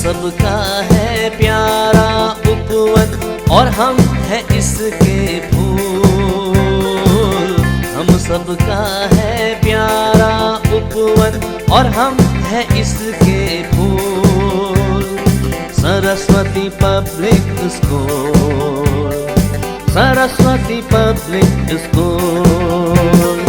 सबका है प्यारा उपवन और हम हैं इसके फूल। हम सबका है प्यारा उपवन और हम हैं इसके फूल। Saraswati public school, Saraswati public school.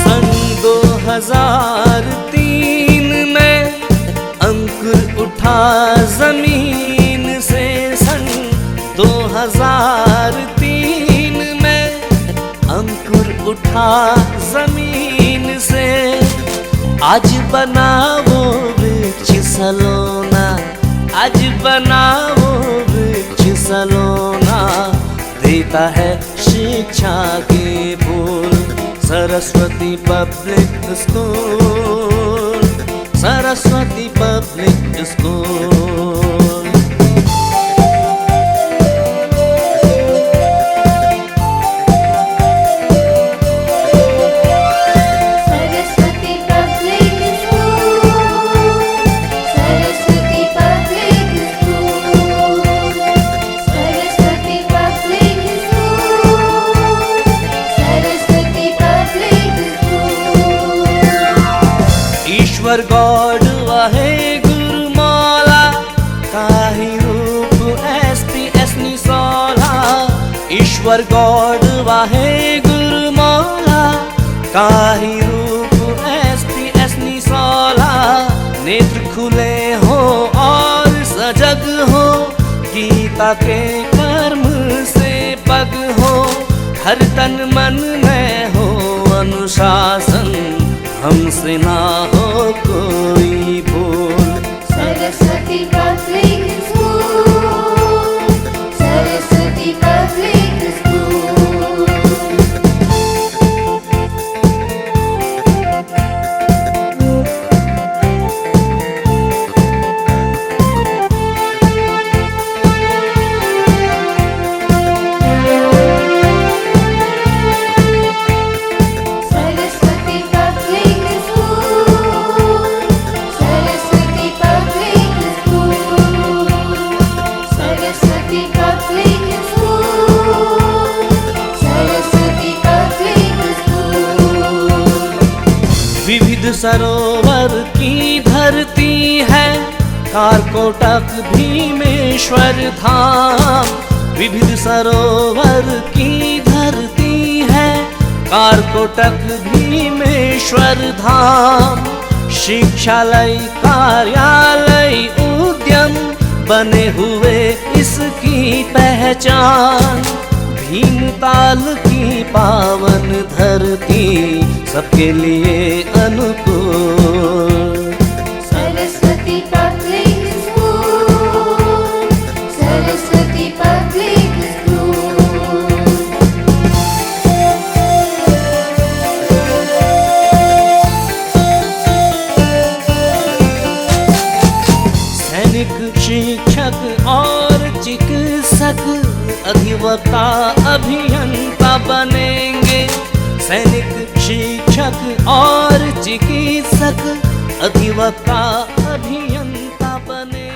सन 2003 में अंकुर उठा जमीन से। सन 2003 में अंकुर उठा जमीन से। आज बना वो वृक्ष सलोना, आज बना वो वृक्ष सलोना। देता है शिक्षा के फूल। Saraswati public school, Saraswati public school. ईश्वर गॉड वाहे गुरु मौला काही रूप एसपीएस निसोला। ईश्वर गॉड वाहे गुरु मौला काही रूप एसपीएस निसोला। नेत्र खुले हो और सजग हो, गीता के कर्म से पग हो। हर तन मन में हो अनुशासन, हमसे ना हो कोई भूल। Saraswati public school, Saraswati public school. विविध सरोवर की धरती है, कारकोटक भीमेश्वर धाम। विविध सरोवर की धरती है, कारकोटक भीमेश्वर धाम। शिक्षालय कार्यालय उद्यम बने हुए इसकी पहचान। भीमताल की पावन धरती सबके लिए अनुकूल। Saraswati public school, Saraswati public school. सैनिक, शिक्षक और चिकित्सक, अधिवक्ता अभियंता बनेंगे। सैनिक, शिक्षक और चिकित्सक, अधिवक्ता अभियंता बनेंगे।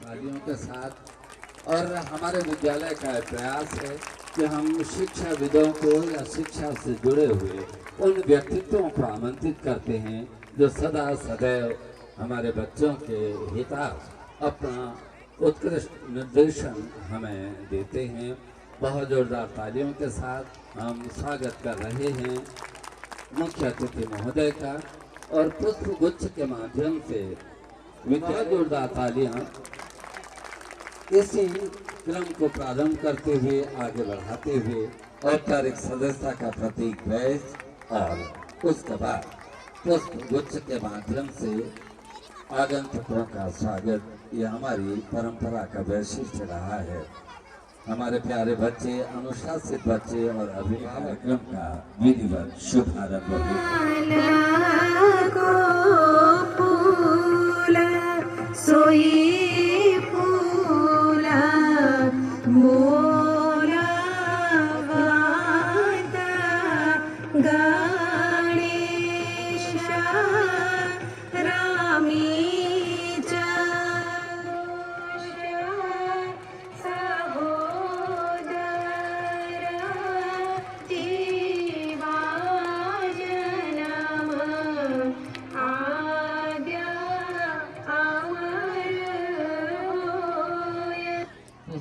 तालियों के साथ। और हमारे विद्यालय का प्रयास है कि हम शिक्षाविदों को या शिक्षा से जुड़े हुए उन व्यक्तित्वों को आमंत्रित करते हैं जो सदा सदैव हमारे बच्चों के हितार्थ अपना उत्कृष्ट निर्देशन हमें देते हैं। बहुत जोरदार तालियों के साथ हम स्वागत कर रहे हैं मुख्य अतिथि महोदय का, और पुष्प गुच्छ के माध्यम से बहुत जोरदार तालियां इसी क्रम को प्रारंभ करते हुए आगे बढ़ाते हुए औपचारिक सदस्यता का प्रतीक बैच और उसके बाद पुष्प गुच्छ के माध्यम से आगंतुकों का स्वागत, यह हमारी परंपरा का वैशिष्ट्य रहा है। हमारे प्यारे बच्चे, अनुशासित बच्चे और अभिभावक कार्यक्रम का विधिवत शुभारंभ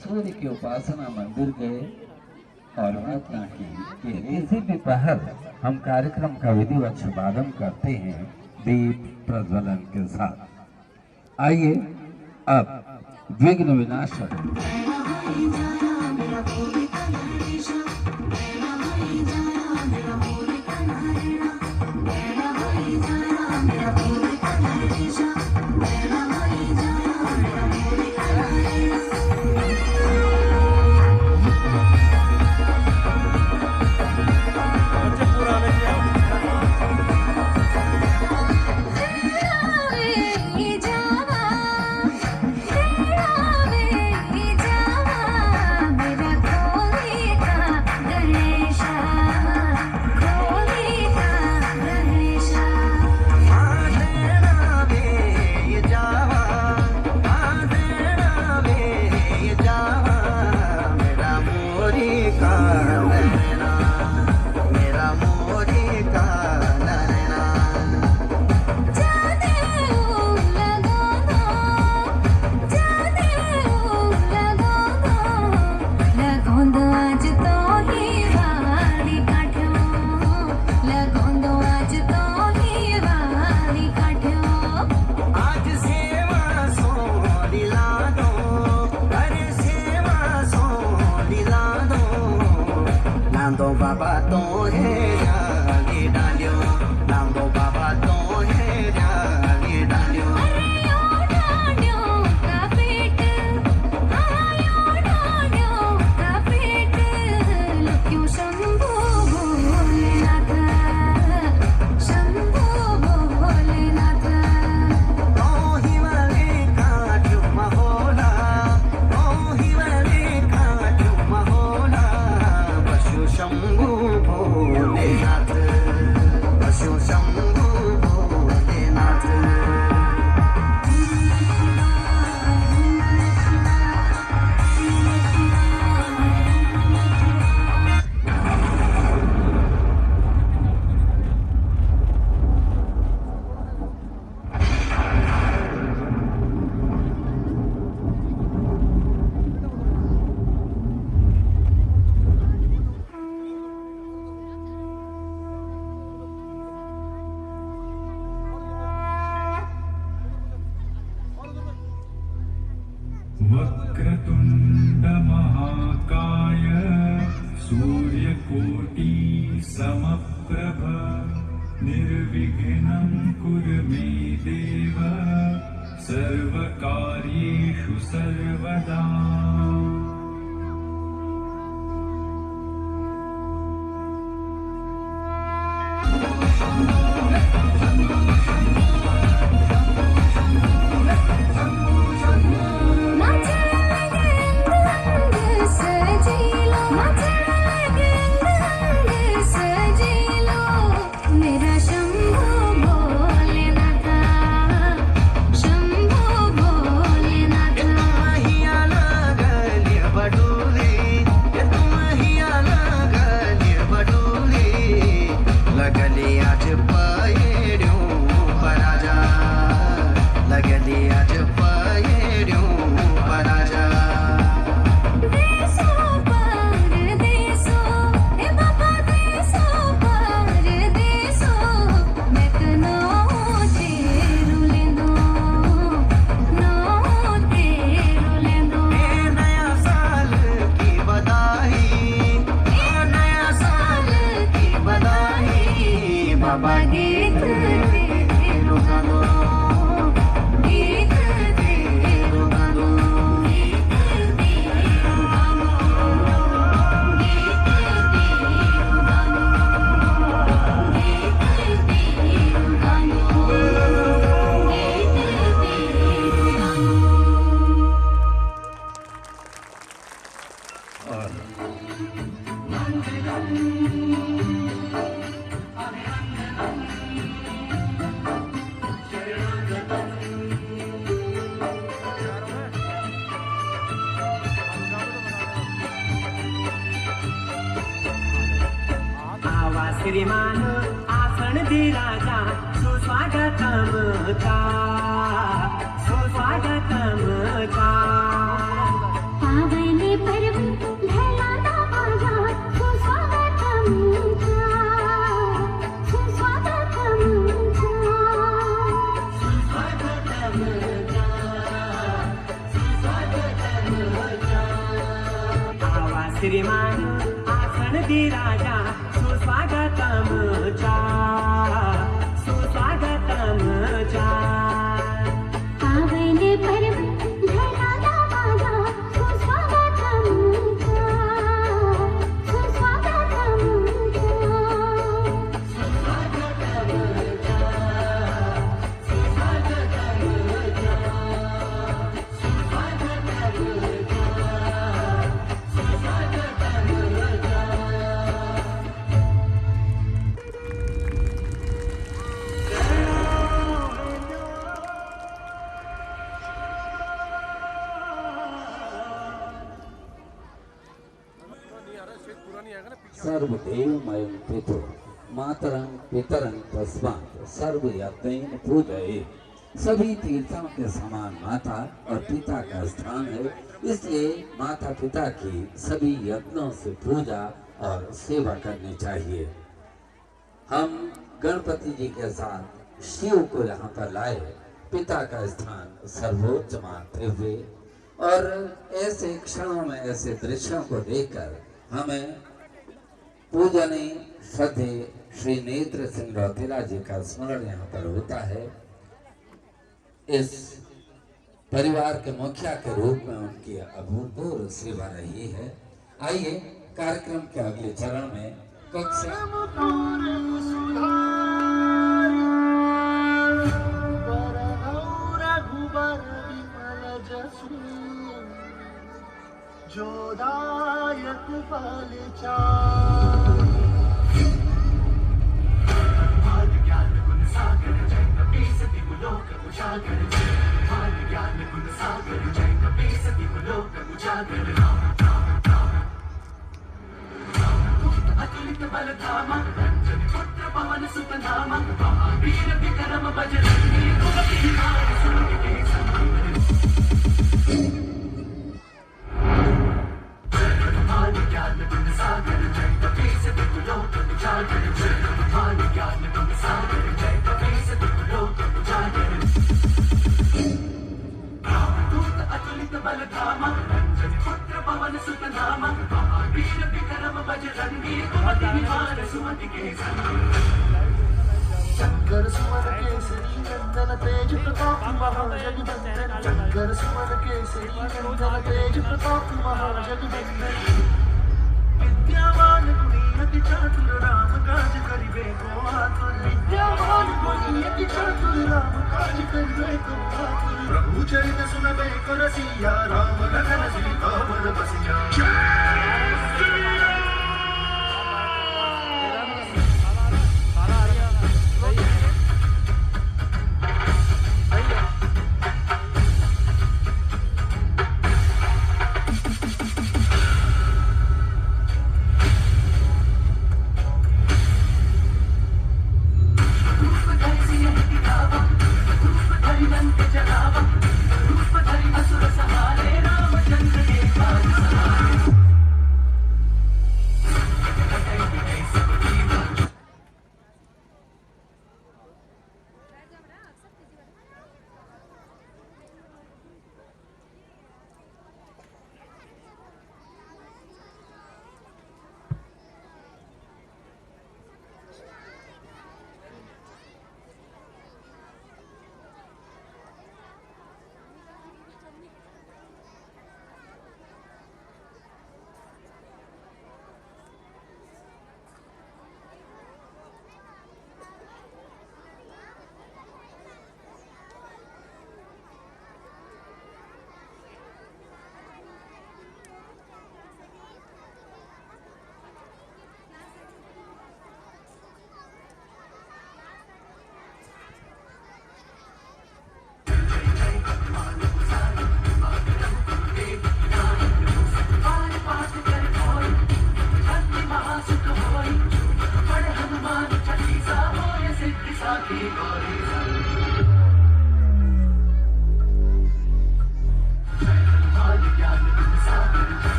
सूर्य की उपासना मंदिर गए और प्रार्थना की कि इसी दोपहर हम कार्यक्रम का विधिवत शुभारंभ करते हैं दीप प्रज्वलन के साथ। आइए अब विघ्न विनाशक मेरा नांदो बाबा तो है जागे डालियो नांदो बाबा तो है जागे डालियो वक्रतुण्ड महाकाय सूर्यकोटि समप्रभ निर्विघ्नं कुरु मे देव सर्वकार्येषु सर्वदा श्रीमान आसन दे राजा सुस्वागतम चा सुस्वागतम चा पावने पर्व भैलाना आजा सुस्वागतम चा सुस्वागतम चा सुस्वागतम चा सुस्वागतम चा आवा श्रीमान आसन दे राजा सुस्वागतम चा सुस्वागतम चा पावने पर्व भैलाना आजा सुस्वागतम चा सुस्वागतम चा सुस्वागतम चा सुस्वागतम चा सुस्वागतम चा सर्वदेवमयं पितु मातरं पितरं तस्मात् सर्वयज्ञेन पूजये। सभी तीर्थों के समान माता और पिता का स्थान है, इसलिए माता पिता की सभी यज्ञों से पूजा और सेवा करनी चाहिए। हम गणपति जी के साथ शिव को यहाँ पर लाए, पिता का स्थान सर्वोच्च मानते हुए, और ऐसे क्षणों में ऐसे दृश्यों को देखकर हमें पूजनीय श्रद्धे श्री नेत्र सिंह रौतेला जी का स्मरण यहाँ पर होता है। इस परिवार के मुखिया के रूप में उनकी अभूतपूर्व सेवा रही है। आइए कार्यक्रम के अगले चरण में कक्षा जोदायक फल ज्ञान गुण सागर जय कपीस दिवलोक उजागर ज्ञान गुण सागर जय कपीस दिवलोक उजागर अतुलित बल धामा रंजन पुत्र पवन सुत नामा महावीर विक्रम बजरंगी कुमति निहार सुरभि के ज्ञान गुण सागर जय कपीस दिवलोक उजागर ज्ञान गुण सागर जय कपीस दिवलोक उजागर अतुलित बल धामा रंजन पुत्र पवन सुत नामा महावीर विक्रम बजरंगी कुमति निहार सुमति के शंकर सुमन केसरी नंदन तेज प्रताप महाजगवंदन शंकर सुमन केसरी नंदन तेज प्रताप महाजगवंदन विद्यावान गुणी अति चातुर राम काज करिबे को आतुर विद्यावान गुणी अति चातुर राम काज करिबे को आतुर प्रभु चरित सुनबे को रसिया राम लखन सीता मन बसिया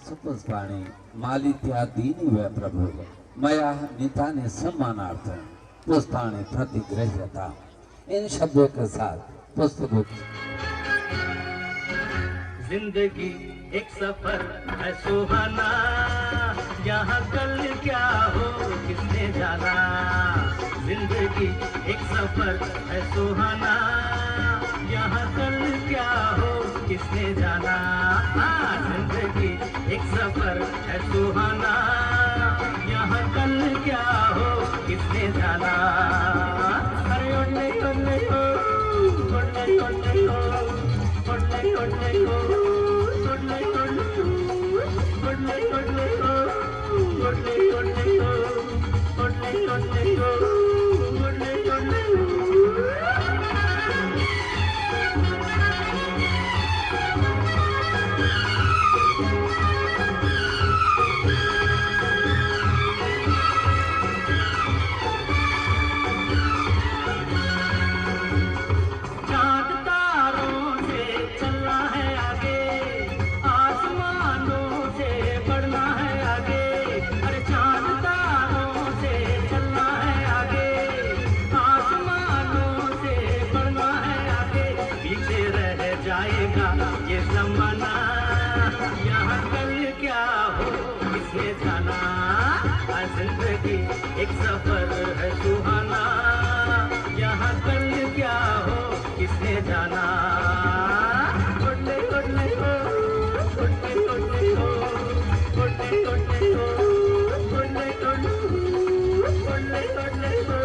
सुपुष्पाणि मालित्यादीनि वै प्रभु मया नीतानि सम्मानार्थ पुष्पाणि प्रतिगृह्यता। इन शब्दों के साथ पुष्पगुच्छ। जिंदगी एक सफर है सुहाना, यहाँ कल क्या हो किसने जाना। जिंदगी एक सफर है सुहाना, यहाँ कल क्या हो किसने जाना। जिंदगी एक सफर है सुहाना, यहाँ कल क्या हो किसने जाना। अरे ओले ओले ओ ओले ओले ओ ओले ओले ओ ओले ओले ओ ओले चाँद तारों से चलना है आगे, आसमानों से बढ़ना है आगे। अरे चाँद तारों से चलना है आगे, आसमानों से बढ़ना है आगे। पीछे रह जाएगा ये ज़माना, यहाँ कल क्या हो किसने जाना। जिंदगी एक सफर है सुहाना, यहाँ कल क्या हो किसने जाना। ओडले ओडले हो, ओडले ओडले हो, ओडले ओडले हो, ओडले ओडले हो, ओडले ओडले हो, ओडले ओडले हो।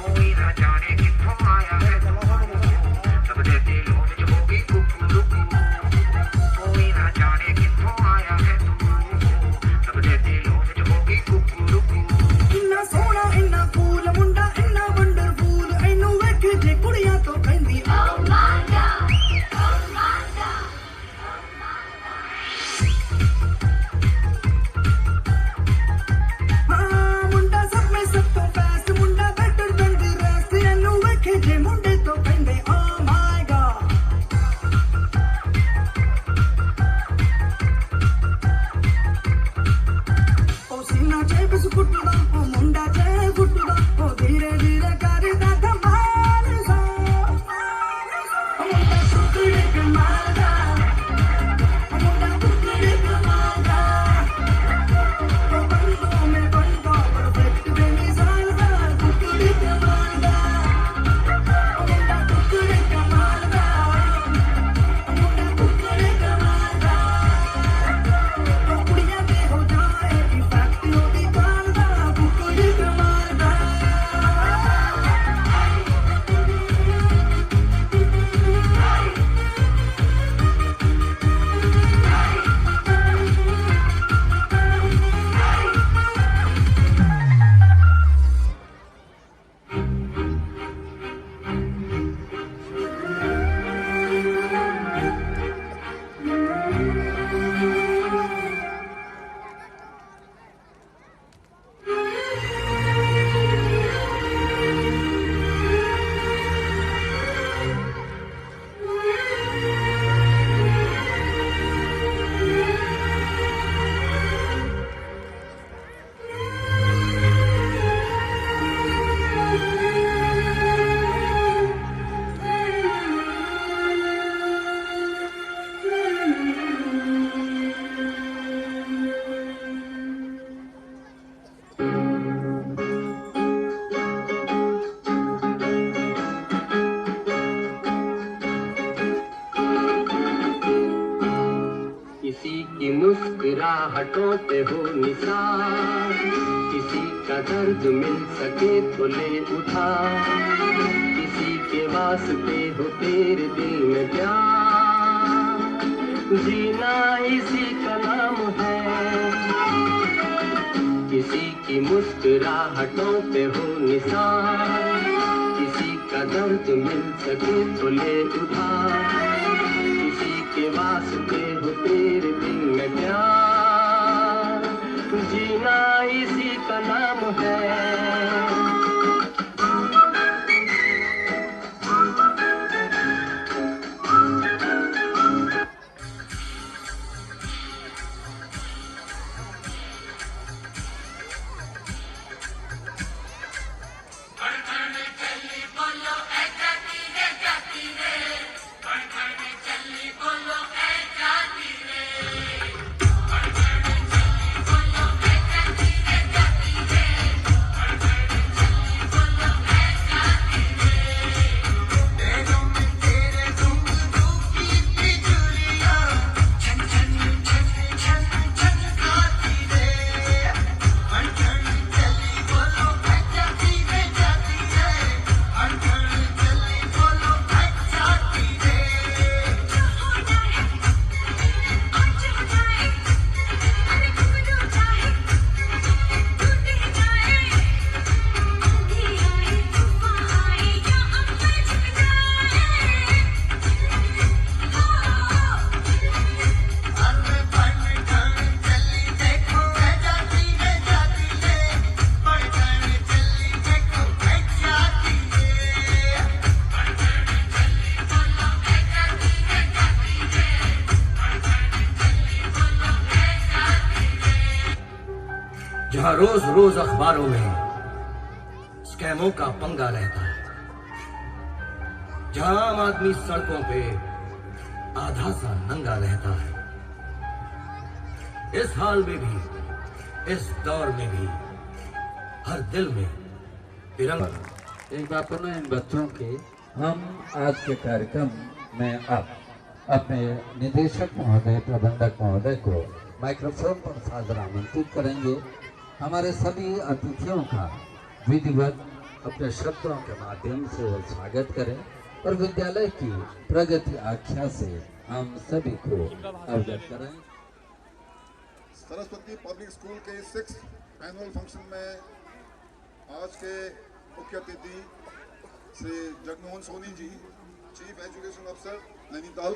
कोई ना जाने कित्थों आया है सबदे दिलों विच हो गई कुकू। कोई ना जाने कित्थों आया है सबदे दिलों विच हो गई कुकू। इन्ना सोहना इन्ना कूल मुंडा इन्ना वंडरफुल, इनू वेख जे कुड़ियां तो कहंदी Oh my God, oh my God, हाँ मुंडा सब में सब तो best, Munda better than the rest, इनू वेख जे मुंडे तो कहंदे Oh my God। ओ सीना चे बस कुटदा, ओ मुंडा चे कुटदा, ओ धीरे धीरे करदा धमाल सा। ओ मुंडा कुकड़े कमाल दा, ओ मुंडा कुकड़े कमाल दा। ओ बंदों में बंदा परफेक्ट बेमिसाल दा, कुकड़े कमाल दा। ओ मुंडा कुकड़े कमाल दा, ओ मुंडा कुकड़े कमाल दा। ओ कुड़ियां दे हो जाए इफेक्ट ओदी गाल दा, कुकड़े कमाल दा। किसी की मुस्कुराहटों पे हो निसार, किसी का दर्द मिल सके तो ले उठा। किसी के वास्ते हो तेरे दिल में प्यार, जीना इसी का नाम है। किसी की मुस्कुराहटों पे हो निसार, किसी का दर्द मिल सके तो ले उठा। किसी के वास्ते हो तेरे दिल में प्यार, जीना इसी का नाम है। रोज रोज अखबारों में स्कैमों का पंगा रहता है, जहां आम आदमी सड़कों पे आधा सा नंगा रहता है। इस हाल में भी, इस दौर में भी हर दिल में तिरंगा। एक बार पुनः इन बच्चों के हम आज के कार्यक्रम में अब अपने निदेशक महोदय, प्रबंधक महोदय को माइक्रोफोन पर सादर आमंत्रित करेंगे। हमारे सभी अतिथियों का विधिवत अपने शब्दों के माध्यम से वो स्वागत करें और विद्यालय की प्रगति आख्या से हम सभी को अवगत करें। सरस्वती पब्लिक स्कूल के 6th एनुअल फंक्शन में आज के मुख्य अतिथि श्री जगमोहन सोनी जी, चीफ एजुकेशन अफसर नैनीताल,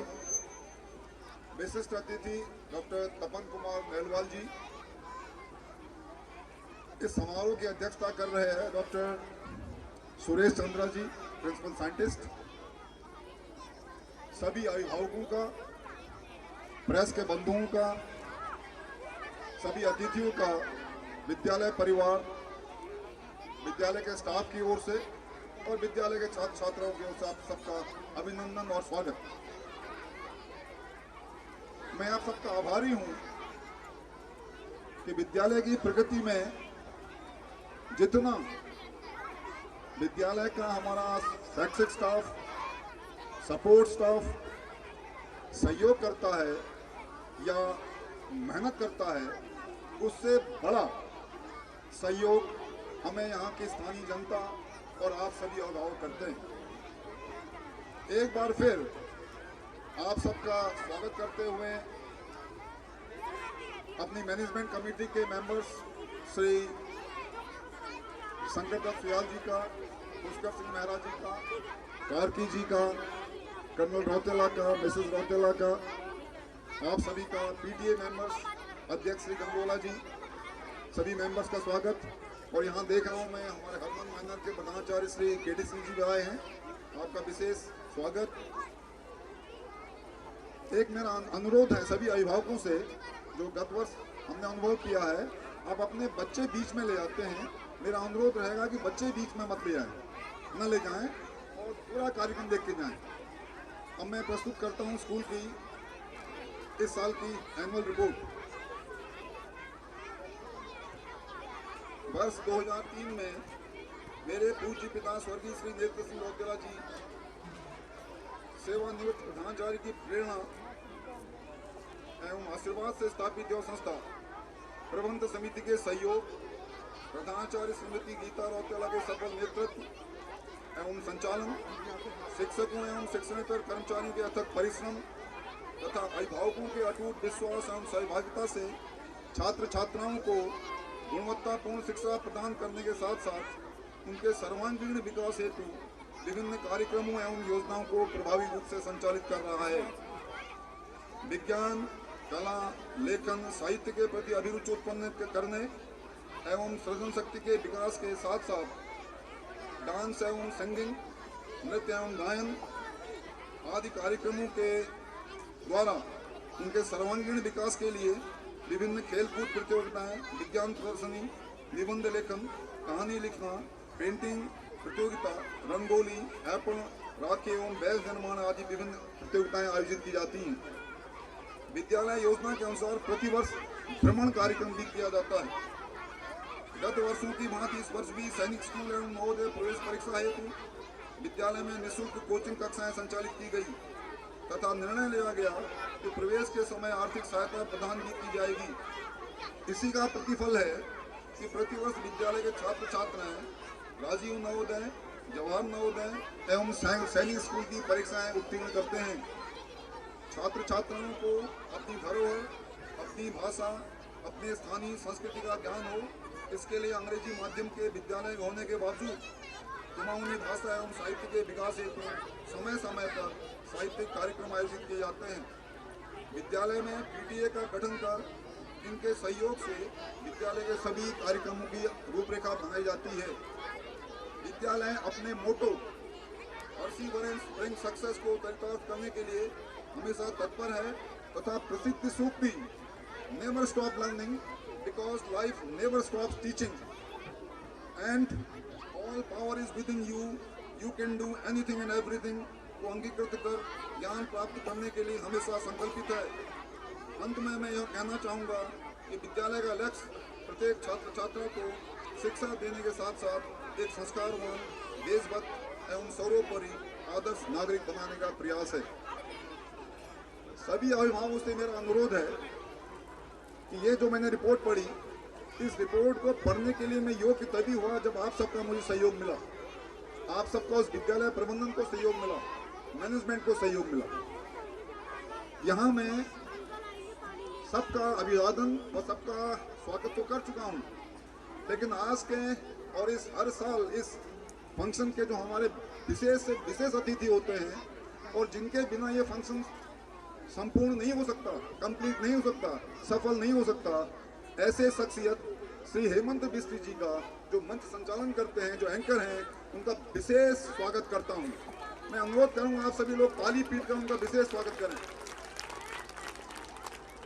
विशिष्ट अतिथि डॉक्टर तपन कुमार मेहलवाल जी। इस समारोह की अध्यक्षता कर रहे हैं डॉक्टर सुरेश चंद्रा जी, प्रिंसिपल साइंटिस्ट। सभी अभिभावकों का, प्रेस के बंधुओं का, सभी अतिथियों का, विद्यालय परिवार, विद्यालय के स्टाफ की ओर से और विद्यालय के छात्र छात्राओं की ओर से आप सबका अभिनंदन और स्वागत। मैं आप सबका आभारी हूं कि विद्यालय की प्रगति में जितना विद्यालय का हमारा शैक्षिक स्टाफ, सपोर्ट स्टाफ सहयोग करता है या मेहनत करता है, उससे बड़ा सहयोग हमें यहाँ की स्थानीय जनता और आप सभी अभिभावक करते हैं। एक बार फिर आप सबका स्वागत करते हुए अपनी मैनेजमेंट कमेटी के मेंबर्स श्री शंकर दत्त सुयाल जी का, पुष्कर सिंह मेहरा जी का, कार्की जी का, कर्नल रौतेला का, मिसेस रौतेला का, आप सभी का, पीटीए मेंबर्स, अध्यक्ष श्री गंगोला जी, सभी मेंबर्स का स्वागत। और यहाँ देख रहा हूँ मैं हमारे हरमन माइनर के प्रधानाचार्य श्री केडी सिंह जी भी आए हैं, आपका विशेष स्वागत। एक मेरा अनुरोध है सभी अभिभावकों से, जो गत वर्ष हमने अनुभव किया है, आप अपने बच्चे बीच में ले आते हैं, मेरा अनुरोध रहेगा कि बच्चे बीच में मत ले आए, न ले जाएं और पूरा कार्यक्रम देख के जाएं। अब मैं प्रस्तुत करता हूँ स्कूल की इस साल की एनुअल रिपोर्ट। वर्ष 2003 में मेरे पूज्य पिता स्वर्गीय श्री नेत्र सिंह रौतेला जी सेवानिवृत्त प्रधानाचार्य की प्रेरणा एवं आशीर्वाद से स्थापित यह संस्था प्रबंध समिति के सहयोग, प्रधानाचार्य श्रीमती गीता रौतेला के सफल नेतृत्व एवं संचालन, शिक्षकों एवं शिक्षणेतर कर्मचारियों के अथक परिश्रम तथा अभिभावकों के अटूट विश्वास एवं सहभागिता से छात्र छात्राओं को गुणवत्तापूर्ण शिक्षा प्रदान करने के साथ साथ उनके सर्वांगीण विकास हेतु विभिन्न कार्यक्रमों एवं योजनाओं को प्रभावी रूप से संचालित कर रहा है। विज्ञान, कला, लेखन, साहित्य के प्रति अभिरुचि उत्पन्न करने एवं सृजन शक्ति के विकास के साथ साथ डांस एवं सिंगिंग, नृत्य एवं गायन आदि कार्यक्रमों के द्वारा उनके सर्वांगीण विकास के लिए विभिन्न खेलकूद प्रतियोगिताएं, विज्ञान प्रदर्शनी, निबंध लेखन, कहानी लिखना, पेंटिंग प्रतियोगिता, रंगोली, ऐपण, राखी एवं बैल निर्माण आदि विभिन्न प्रतियोगिताएं आयोजित की जाती हैं। विद्यालय योजना के अनुसार प्रतिवर्ष भ्रमण कार्यक्रम भी किया जाता है। गत वर्षों की भांति इस वर्ष भी सैनिक स्कूल एवं नवोदय प्रवेश परीक्षा हेतु विद्यालय में निःशुल्क कोचिंग कक्षाएं संचालित की गई तथा निर्णय लिया गया कि प्रवेश के समय आर्थिक सहायता प्रदान भी की जाएगी। इसी का प्रतिफल है कि प्रतिवर्ष विद्यालय के छात्र छात्राएं राजीव नवोदय, जवाहर नवोदय एवं सैनिक स्कूल की परीक्षाएं उत्तीर्ण करते हैं। छात्र छात्राओं को अपनी धरोहर, अपनी भाषा, अपने स्थानीय संस्कृति का ज्ञान हो, इसके लिए अंग्रेजी माध्यम के विद्यालय होने के बावजूद कुमाऊनी भाषा एवं साहित्य के विकास हेतु समय समय पर साहित्यिक कार्यक्रम आयोजित किए जाते हैं। विद्यालय में पीटीए का गठन कर इनके सहयोग से विद्यालय के सभी कार्यक्रमों की रूपरेखा बनाई जाती है। विद्यालय अपने मोटो परसिवरेंस ब्रिंग सक्सेस को चरितार्थ करने के लिए हमेशा तत्पर है तथा प्रसिद्ध सूक्ति never stop learning because life never stops teaching and all power is within you. You can do anything and everything को अंगीकृत कर ज्ञान प्राप्त करने के लिए हमेशा संकल्पित है। अंत में मैं यह कहना चाहूँगा कि विद्यालय का लक्ष्य प्रत्येक छात्र छात्रा को शिक्षा देने के साथ साथ एक संस्कारवान, देशभक्त एवं सर्वोपरि आदर्श नागरिक बनाने का प्रयास है। सभी अभिभावकों से मेरा अनुरोध है कि ये जो मैंने रिपोर्ट पढ़ी, इस रिपोर्ट को पढ़ने के लिए मैं योग्य तभी हुआ जब आप सबका मुझे सहयोग मिला, आप सबका उस विद्यालय प्रबंधन को सहयोग मिला, मैनेजमेंट को सहयोग मिला। यहाँ मैं सबका अभिवादन और सबका स्वागत तो कर चुका हूँ, लेकिन आज के और इस हर साल इस फंक्शन के जो हमारे विशेष से विशेष अतिथि होते हैं और जिनके बिना ये फंक्शन संपूर्ण नहीं हो सकता, कंप्लीट नहीं हो सकता, सफल नहीं हो सकता, ऐसे शख्सियत श्री हेमंत बिष्ट जी का जो मंच संचालन करते हैं, जो एंकर हैं, उनका विशेष स्वागत करता हूं। मैं अनुरोध करूंगा आप सभी लोग ताली पीट कर उनका विशेष स्वागत करें।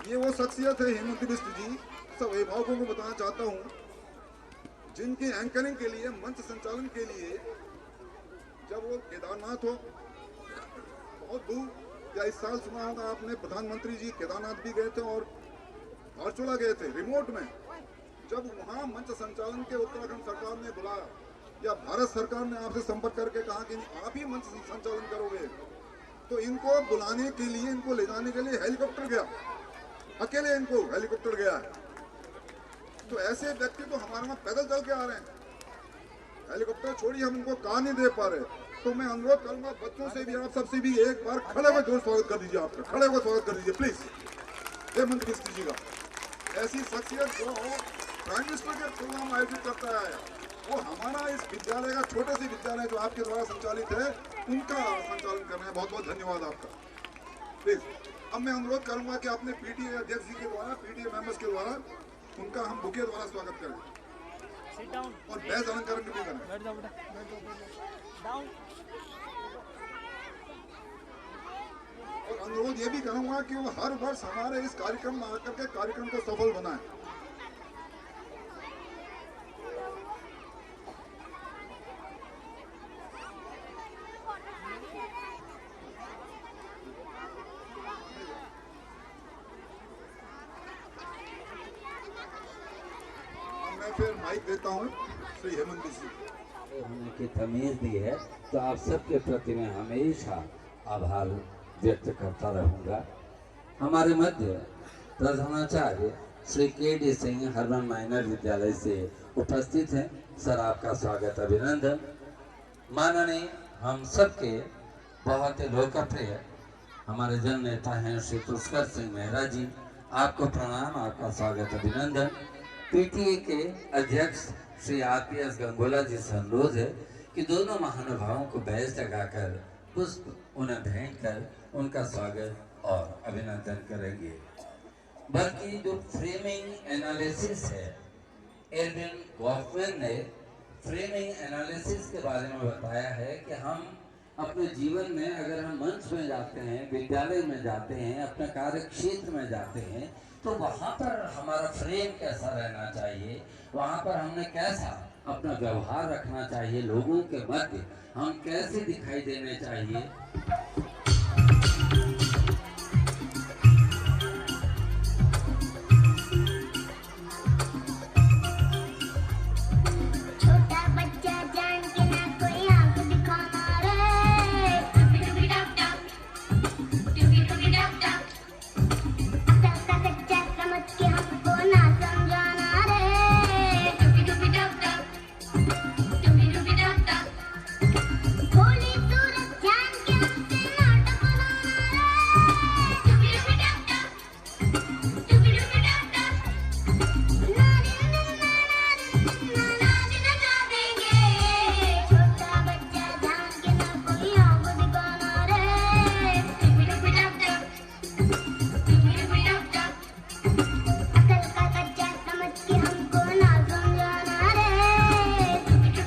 ये वो शख्सियत है हेमंत बिष्ट जी, सब अभिभावकों को बताना चाहता हूं, जिनके एंकरिंग के लिए, मंच संचालन के लिए जब वो केदारनाथ हो बहुत दूर, या इस साल सुना होगा आपने प्रधानमंत्री जी केदारनाथ भी गए थे और धारचूला गए थे रिमोट में, जब वहाँ मंच संचालन के उत्तराखंड सरकार ने बुलाया या भारत सरकार ने आपसे संपर्क करके कहा कि आप ही मंच संचालन करोगे, तो इनको बुलाने के लिए, इनको ले जाने के लिए हेलीकॉप्टर गया, अकेले इनको हेलीकॉप्टर गया है। तो ऐसे व्यक्ति तो हमारे वहाँ पैदल चल के आ रहे हैं, हेलीकॉप्टर छोड़िए हम इनको कहा नहीं दे पा रहे। तो मैं अनुरोध करूंगा बच्चों से भी, आप सबसे भी एक बार खड़े हुए जोर स्वागत कर दीजिए, आपका खड़े हुए स्वागत कर दीजिए प्लीज हेमंत बिष्ट जी का। ऐसी शख्सियत जो प्राइम मिनिस्टर के प्रोग्राम आयोजित करता है, वो हमारा इस विद्यालय का, छोटे से विद्यालय जो आपके द्वारा संचालित है, उनका संचालन कर रहे हैं। बहुत बहुत धन्यवाद आपका। प्लीज अब मैं अनुरोध करूंगा कि अपने पीटीए अध्यक्ष जी के द्वारा, पीटीए मेंबर्स के द्वारा उनका हम बुके द्वारा स्वागत करें और बैच अलंकरण भी करें। और अनुरोध ये भी करूंगा कि वो हर वर्ष हमारे इस कार्यक्रम में आकर के कार्यक्रम को सफल बनाएं। मैं फिर माइक देता हूं श्री हेमंत जी। होने की तमीज दी है, तो आप सबके प्रति मैं हमेशा आभार व्यक्त करता रहूँगा। हमारे मध्य प्रधानाचार्य श्री के.डी. सिंह हरवन माइनर विद्यालय से उपस्थित हैं। सर आपका स्वागत, अभिनंदन। माननीय हम सबके बहुत ही लोकप्रिय हमारे जन नेता हैं श्री पुष्कर सिंह मेहरा जी, आपको प्रणाम, आपका स्वागत, अभिनंदन। पीटीए के अध्यक्ष श्री आर.पी.एस. गंगोला जी से अनुरोध है कि दोनों महानुभावों को बैच लगाकर पुष्प उन्हें भेंट कर उनका स्वागत और अभिनंदन करेंगे। बल्कि जो फ्रेमिंग एनालिसिस है, एल्विन गॉफमैन ने फ्रेमिंग एनालिसिस के बारे में बताया है कि हम अपने जीवन में अगर हम मंच में जाते हैं, विद्यालय में जाते हैं, अपने कार्य क्षेत्र में जाते हैं, तो वहाँ पर हमारा फ्रेम कैसा रहना चाहिए, वहाँ पर हमने कैसा अपना व्यवहार रखना चाहिए, लोगों के मध्य हम कैसे दिखाई देने चाहिए। छोटा बच्चा जान के ना कोई आंख दिखाना रे, टुकी टक टक, टुकी टक टक, अकल का कच्चा समझ के हमको ना समझाना रे, टुकी टक टक, टुकी टक टक, भोली सूरत जान के हमसे नाटक बनाना रे, टुकी टक टक, टुकी टक टक, नारी नचा देंगे, छोटा बच्चा जान के ना कोई आंख दिखाना रे, टुकी टक टक, टुकी टक टक, अकल का कच्चा समझ के हमको ना समझाना रे, टुकी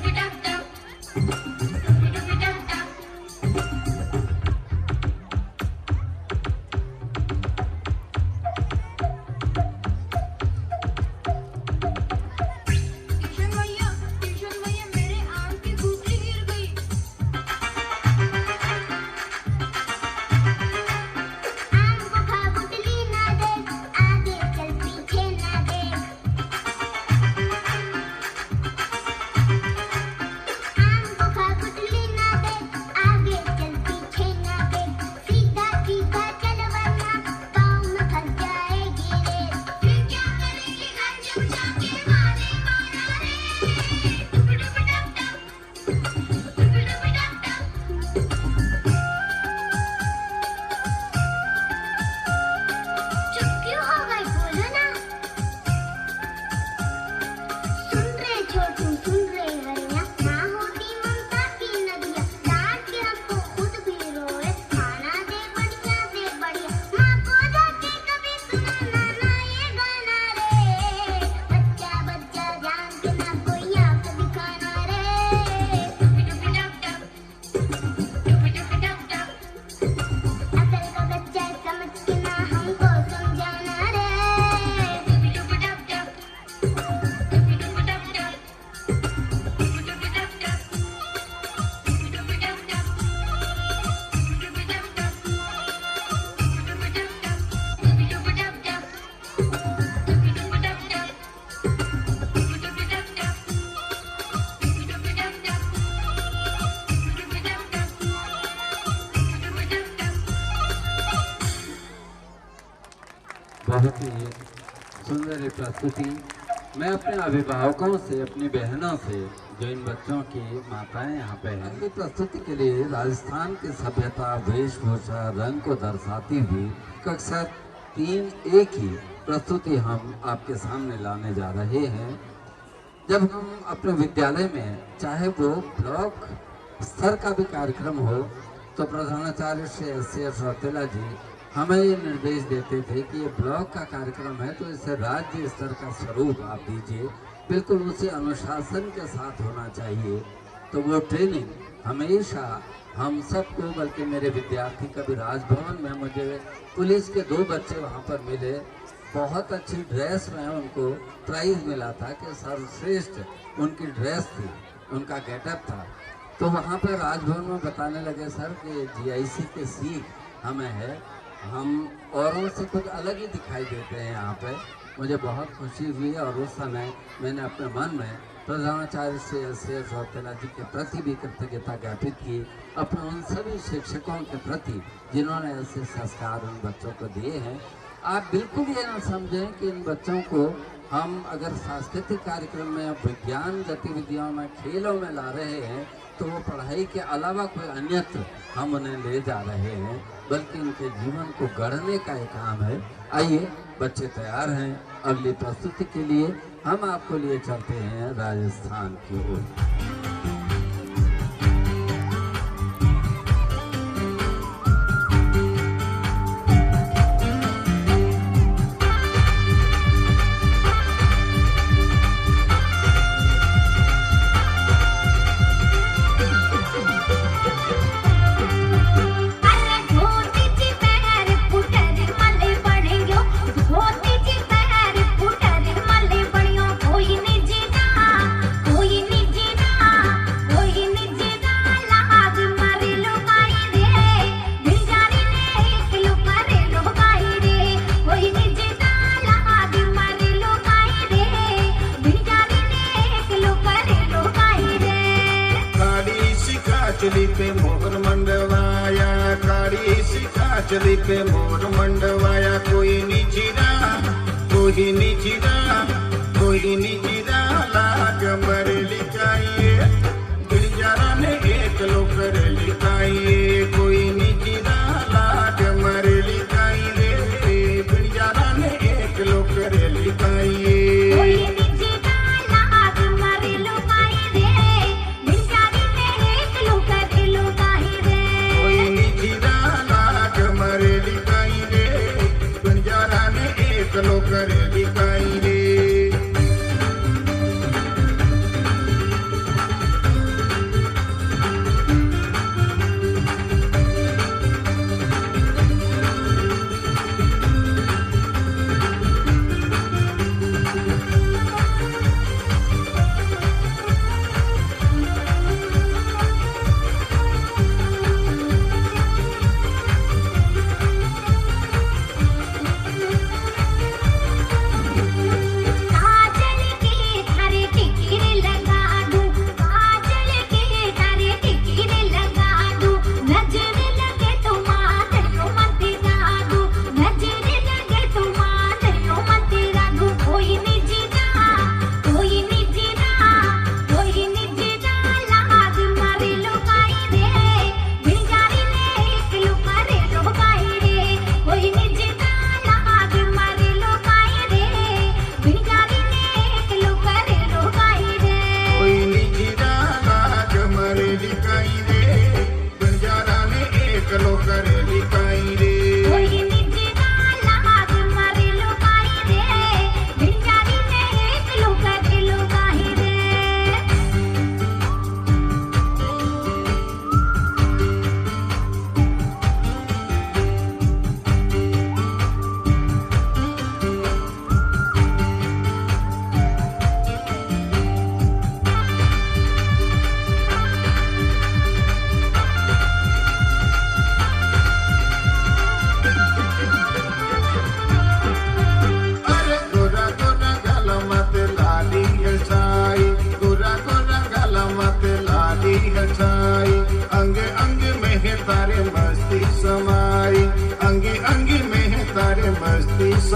बहुत ही सुंदर प्रस्तुति। मैं अपने अभिभावकों से, अपनी बहनों से, जो इन बच्चों की माताएं यहाँ पे हैं, की प्रस्तुति के लिए राजस्थान की सभ्यता, वेशभूषा, रंग को दर्शाती हुई कक्षा 3A की प्रस्तुति हम आपके सामने लाने जा रहे हैं। जब हम अपने विद्यालय में, चाहे वो ब्लॉक स्तर का भी कार्यक्रम हो, तो प्रधानाचार्य श्री एस रौतेला जी हमें ये निर्देश देते थे कि ये ब्लॉक का कार्यक्रम है तो इसे राज्य स्तर का स्वरूप आप दीजिए, बिल्कुल उसी अनुशासन के साथ होना चाहिए। तो वो ट्रेनिंग हमेशा हम सबको, बल्कि मेरे विद्यार्थी कभी राजभवन में मुझे पुलिस के 2 बच्चे वहाँ पर मिले, बहुत अच्छी ड्रेस में उनको प्राइज़ मिला था कि सर्वश्रेष्ठ उनकी ड्रेस थी, उनका गेटअप था। तो वहाँ पर राजभवन में बताने लगे सर कि GIC के सीख हमें है, हम औरों से कुछ अलग ही दिखाई देते हैं यहाँ पे। मुझे बहुत खुशी हुई और उस समय मैंने अपने मन में प्रधानाचार्य श्री एस रौतेला जी के प्रति भी कृतज्ञता ज्ञापित की, अपने उन सभी शिक्षकों के प्रति जिन्होंने ऐसे संस्कार उन बच्चों को दिए हैं। आप बिल्कुल ये ना समझें कि इन बच्चों को हम अगर सांस्कृतिक कार्यक्रम में, विज्ञान गतिविधियों में, खेलों में ला रहे हैं तो वो पढ़ाई के अलावा कोई अन्यत्र हम उन्हें ले जा रहे हैं, बल्कि उनके जीवन को गढ़ने का एक काम है। आइए, बच्चे तैयार हैं अगली प्रस्तुति के लिए। हम आपको लिए चलते हैं राजस्थान की ओर। चली पे मोर मंडवाया, काली सिखा चली पे मोर मंडवाया। कोई निचिरा, कोई निचिरा, कोई निचिरा लाग मर लिखाइए, गिरजारा ने एक लोकर लिखाइए। कोई निचिरा लाग मर लिखाइए, गिरजारा ने एक लोकर लिखाइए। चलो कर दिखाई रे।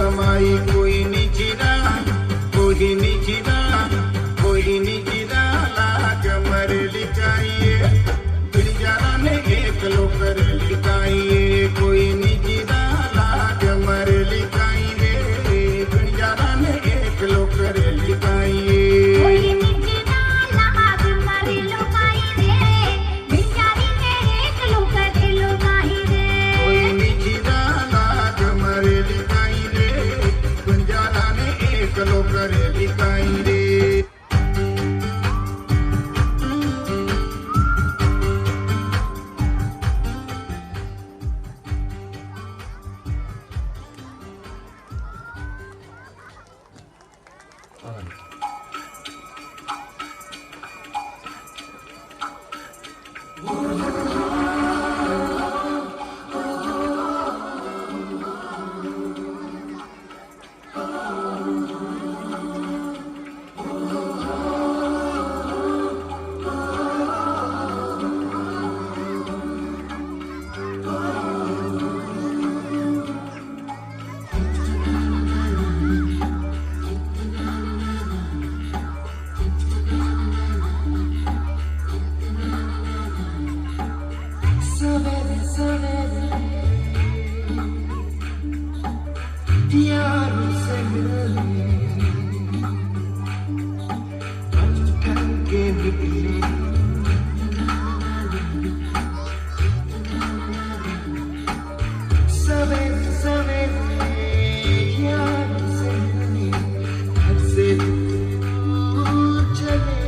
समाई कोई निचिरा कोई निचिरा कोई निचिरा लाग मर लिखाइए बिरजारा ने एक लोकर लिखाइए कोई निचिरा लाग मर लिखाइए बिरजारा ने एक लोकर लिखाइए कोई निजना लाग मर लुकाई रे बिचारी ने एक लुकर लुकाई रे कोई निचिरा लाग मर लिखाई रे बिरजारा ने एक लोकर लिखाई रे सवेरे सवेरे यारों से मिलने बचपन के निकले सवेरे सवेरे यारों से मिलने घर से दूर चले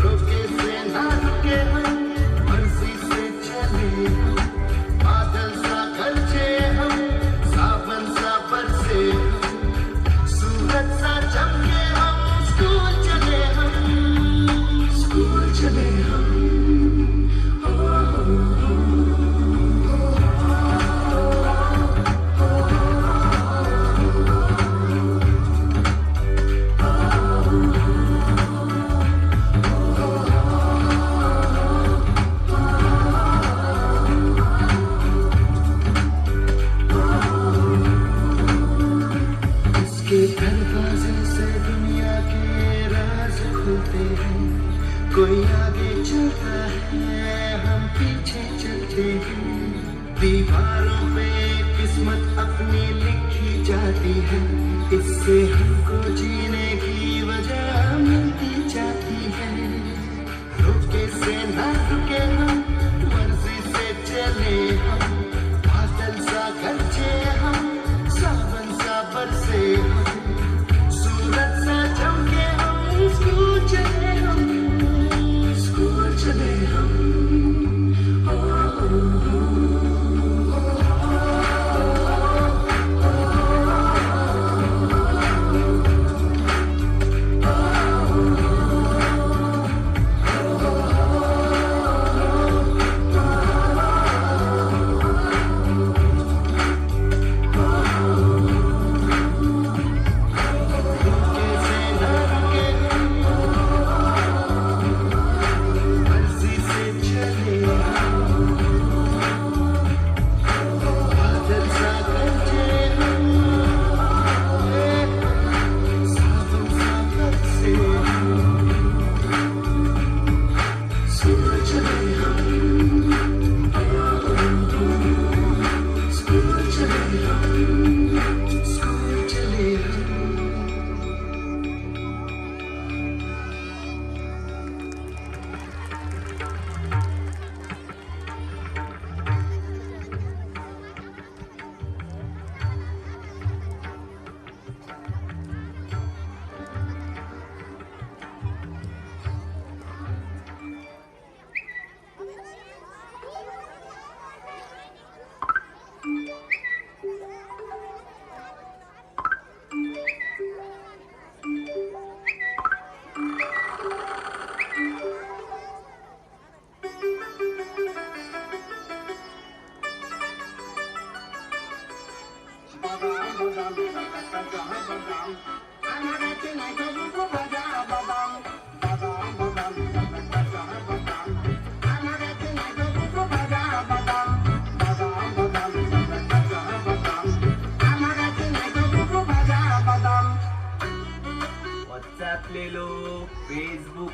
रोके से ना रुके हम मर्जी से चले बादल सा गरजे हम सावन सा बरसे सूरज सा चमके हम स्कूल चले हम इसके दरवाजे से दुनिया के राज खुलते हैं कोई आगे चलता है हम पीछे चलते हैं दीवारों पे किस्मत अपनी लिखी जाती है इससे हमको जीने की वजह मिलती जाती है रुके से ना रुके हम मर्जी से चले हम बादल सा गरजे हम सावन सा बरसे हम सूरज सा चमके हम स्कूल चले हम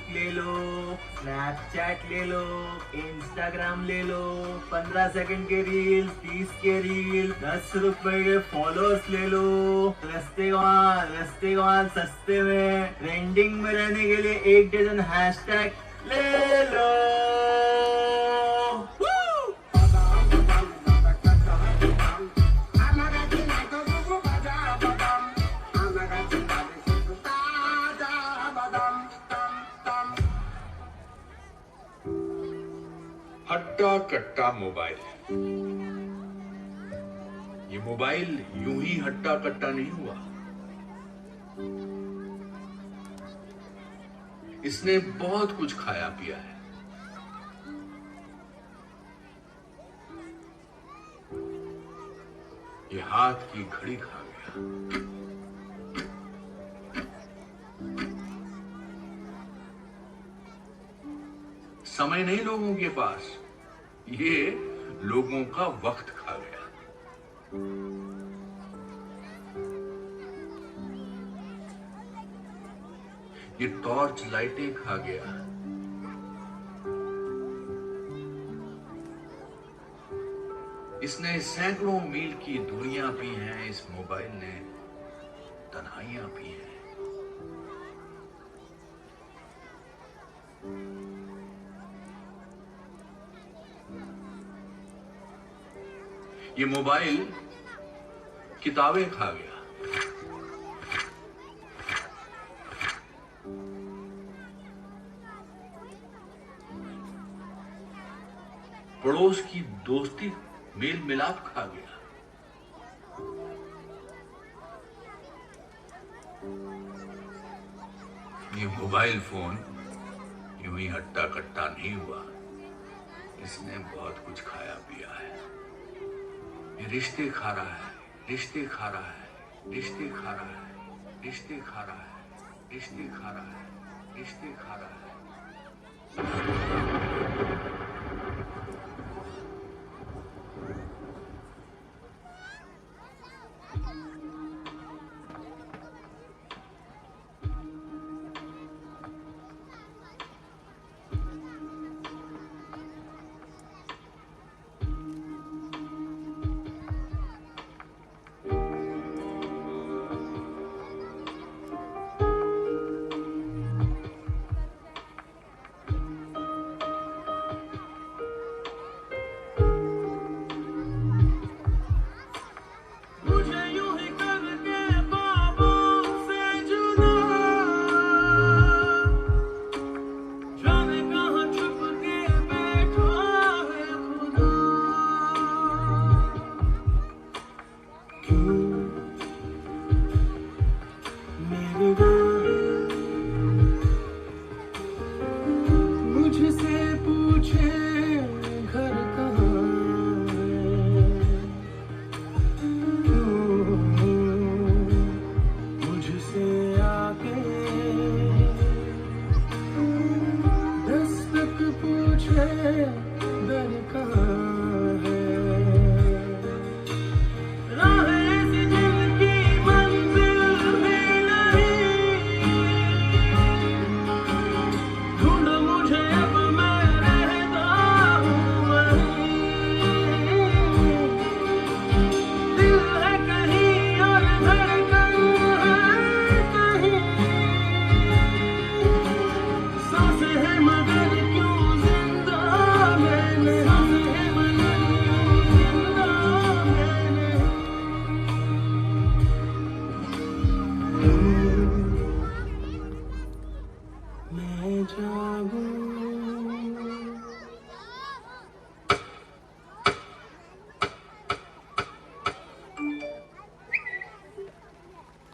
फेसबुक ले लो, स्नैपचैट ले लो, इंस्टाग्राम ले लो, 15 सेकंड के रील, 30 के रील, 10 रुपए के फॉलोअर्स ले लो। रस्ते कमाल सस्ते में ट्रेंडिंग में रहने के लिए 1 डजन हैशटैग ले लो। हट्टा कट्टा मोबाइल। ये मोबाइल यूं ही हट्टा कट्टा नहीं हुआ। इसने बहुत कुछ खाया पिया है। ये हाथ की घड़ी खा गया। समय नहीं लोगों के पास, ये लोगों का वक्त खा गया। ये टॉर्च लाइटें खा गया। इसने सैकड़ों मील की दूरियां पी हैं। इस मोबाइल ने तन्हाइयां पी हैं। ये मोबाइल किताबें खा गया। पड़ोस की दोस्ती मेल मिलाप खा गया। ये मोबाइल फोन यूं ही हट्टा कट्टा नहीं हुआ। इसने बहुत कुछ खाया पिया है। ये रिश्ते खा रहा है, रिश्ते खा रहा है, रिश्ते खा रहा है, रिश्ते खा रहा है, रिश्ते खा रहा है, रिश्ते खा रहा है।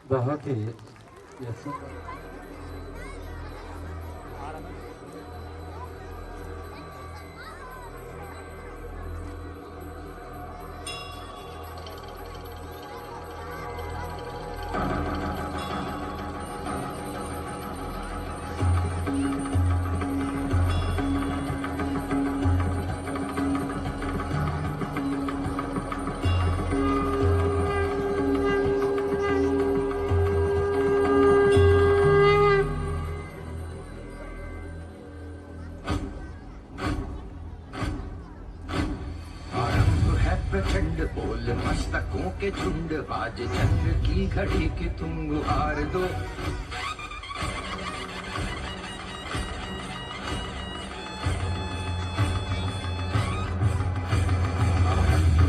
बहुत ही मस्तकों के झुंड बाज चंद्र की घड़ी की तुम गुहार दो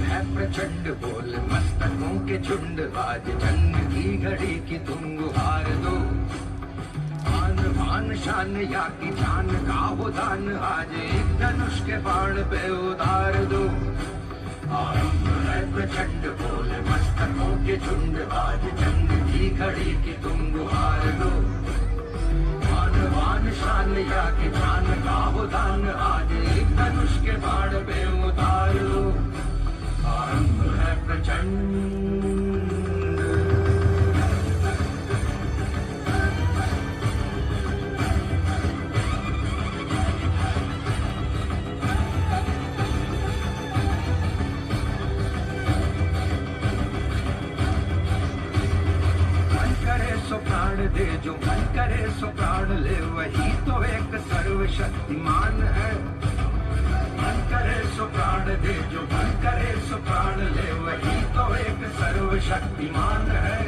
है प्रचंड बोल मस्तकों के झुंड बाज चंद्र की घड़ी की तुम गुहार दो आन भान शान या की जान का हो दान आज एक धनुष के बाण पे उतार दो आरंभ है प्रचंड बोल मस्तकों के झुंड बाज चंद्र की घड़ी की तुम गुहार दो आन भान शान या की जान का हो दान आज एक धनुष के बाण पे उतार दो आरंभ है प्रचंड सो प्राण दे जो मन करे सो प्राण ले वही तो एक सर्वशक्तिमान है मन करे सो प्राण दे जो मन करे सो प्राण ले वही तो एक सर्वशक्तिमान है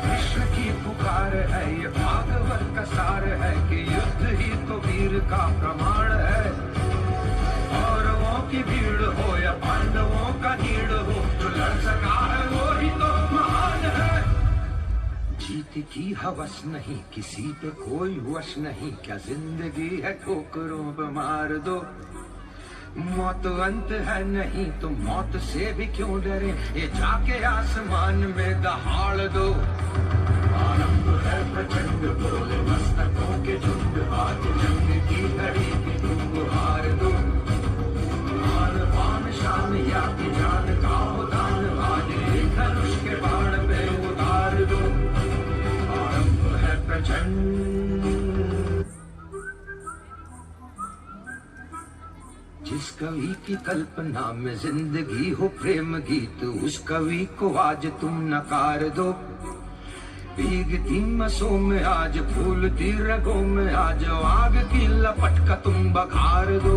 विश्व की पुकार है ये भागवत का सार है कि युद्ध ही तो वीर का प्रमाण है कौरवों की भीड़ हो या पांडवों का नीड़ हो जो लड़ सका है वो ही तो महान है जीत की हवस नहीं किसी पे कोई वश नहीं क्या जिंदगी है ठोकरों पे मार दो मौत अंत है नहीं तो मौत से भी क्यों डरे ये जाके आसमान में दहाड़ दो आरंभ है प्रचंड बोले मस्तकों के झुंड आज जंग की घड़ी की तुम गुहार दो मान पान शान या की जान का हो दान आज एक धनुष के बाण पे उतार दो जिस कवि की कल्पना में जिंदगी हो प्रेम गीत उस कवि को आज तुम नकार दो भीगती मसों में आज फूलती रगों में आज आग की लपट का तुम बखार दो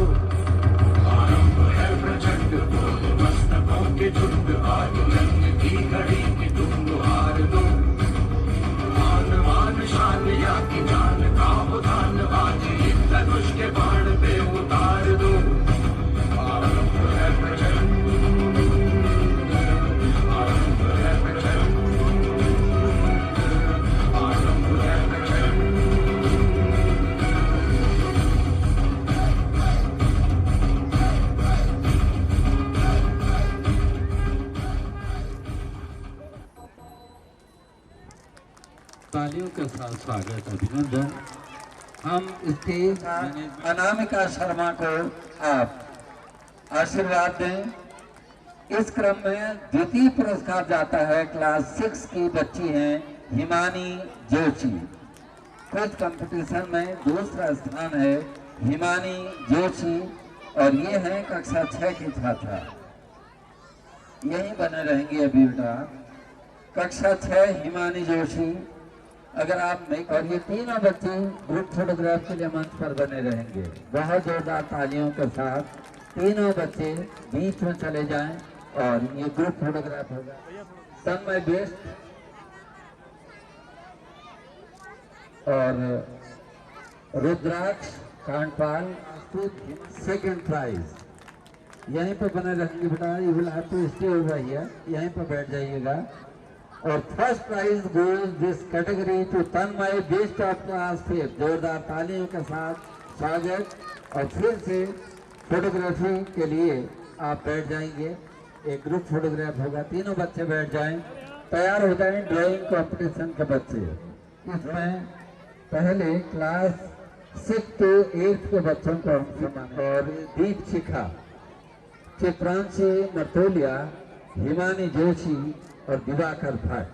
आरंभ है प्रचंड बोल मस्तकों के झुंड आज जंग की घड़ी की तुम गुहार दो मान शान या की जान का हो दान आज एक धनुष के बाण पे उतार दो आरंभ है प्रचंड आरंभ है प्रचंड आरंभ है प्रचंड तालियों के साथ स्वागत अभिनंदन। हम स्टेज अनामिका शर्मा को आप आशीर्वाद दें। इस क्रम में द्वितीय पुरस्कार जाता है क्लास 6 की बच्ची हैं हिमानी जोशी। क्विज कंपटीशन में दूसरा स्थान है हिमानी जोशी और ये हैं कक्षा 6 की छात्रा। यही बने रहेंगे अभी बेटा। कक्षा 6 हिमानी जोशी अगर आप नहीं और ये तीनों बच्चे ग्रुप फोटोग्राफ के लिए मंच पर बने रहेंगे। बहुत जोरदार तालियों के साथ तीनों बच्चे बीच में चले जाएं और ये ग्रुप फोटोग्राफ होगा। तन्मय बेस्ट और रुद्राक्ष कांडपाल सेकंड प्राइज। यहीं पर बने रहेंगे बेटा। You will have to stay over here. यहीं पर बैठ जाइएगा। और first prize goes this category to Tanmay best of class 5। जोरदार तालियों के साथ स्वागत। और फिर से फोटोग्राफी के लिए आप बैठ जाएंगे। एक ग्रुप फोटोग्राफ होगा। तीनों बच्चे बैठ जाएं, तैयार हो जाएं। ड्राइंग कंपटीशन के बच्चे इसमें पहले क्लास 6 to 8 के बच्चों को हम सम्मान और दीप शिखा, चित्रांशी मर्तोलिया, हिमानी जोशी और दिवाकर भट्ट।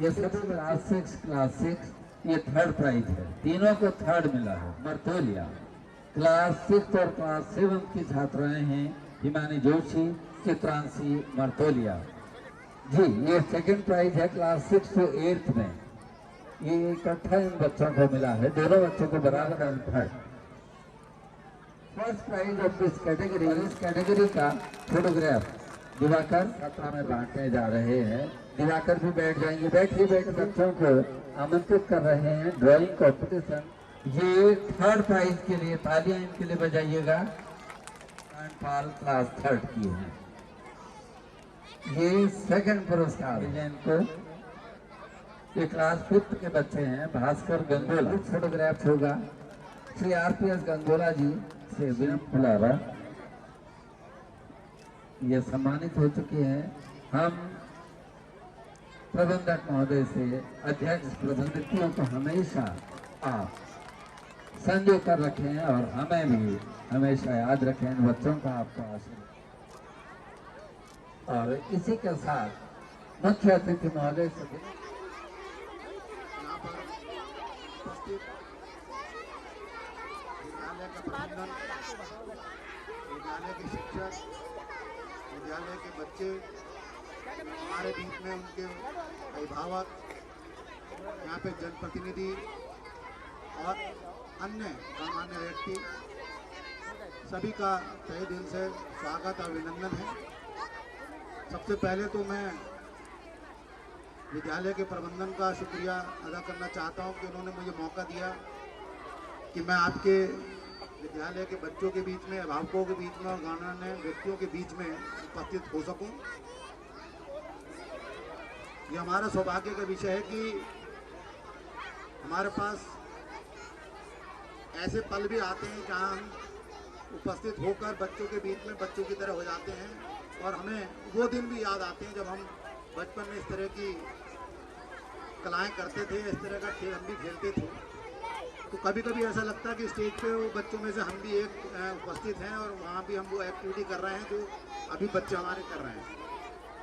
ये सब क्लास 6 ये थर्ड प्राइज है। तीनों को थर्ड मिला है। मर्तोलिया क्लास 6 और क्लास 7 की छात्राएं हैं। हिमानी जोशी, चित्रांशी मर्तोलिया जी। ये सेकंड प्राइज है क्लास 6 to 8 में। ये इकट्ठा इन बच्चों को मिला है। दोनों बच्चों को बराबर third. First prize of this category. इस कैटेगरी का फोटोग्राफ दिवाकर सत्र में बांटने जा रहे हैं। दिवाकर भी बैठ जाएंगे। बैठिए बच्चों को आमंत्रित कर रहे हैं ड्राइंग कंपटीशन। ये 3rd प्राइज के लिए तालियां इनके लिए बजाइएगा। पाल क्लास 3rd की है। ये 2nd पुरस्कार है इनको। ये क्लास 5th के बच्चे हैं। भास्कर गंगोला फोटोग्राफ होगा। श्री RPS गंगोला जी से विनम्र बुलावा। ये सम्मानित हो चुके हैं। हम प्रबंधक महोदय से अध्यक्ष प्रबंधकों को हमेशा आप संजो कर रखें और हमें भी हमेशा याद रखें इन बच्चों का आपका आशीर्वाद। और इसी के साथ मुख्य अतिथि महोदय से यहाँ पर उपस्थित विद्यालय का प्रबंधन, विद्यालय के शिक्षक, विद्यालय के बच्चे, हमारे बीच में उनके अभिभावक, यहाँ पे जनप्रतिनिधि और अन्य गणमान्य व्यक्ति, सभी का तहे दिल से स्वागत और अभिनंदन है। सबसे पहले तो मैं विद्यालय के प्रबंधन का शुक्रिया अदा करना चाहता हूँ कि उन्होंने मुझे मौका दिया कि मैं आपके विद्यालय के बच्चों के बीच में, अभिभावकों के बीच में और गणमान्य व्यक्तियों के बीच में उपस्थित हो सकूं। ये हमारा सौभाग्य का विषय है कि हमारे पास ऐसे पल भी आते हैं जहां हम उपस्थित होकर बच्चों के बीच में बच्चों की तरह हो जाते हैं और हमें वो दिन भी याद आते हैं जब हम बचपन में इस तरह की कलाएं करते थे, इस तरह का खेल हम भी खेलते थे। तो कभी कभी ऐसा लगता है कि स्टेज पे वो बच्चों में से हम भी एक उपस्थित हैं और वहाँ भी हम वो एक्टिविटी कर रहे हैं जो अभी बच्चे हमारे कर रहे हैं।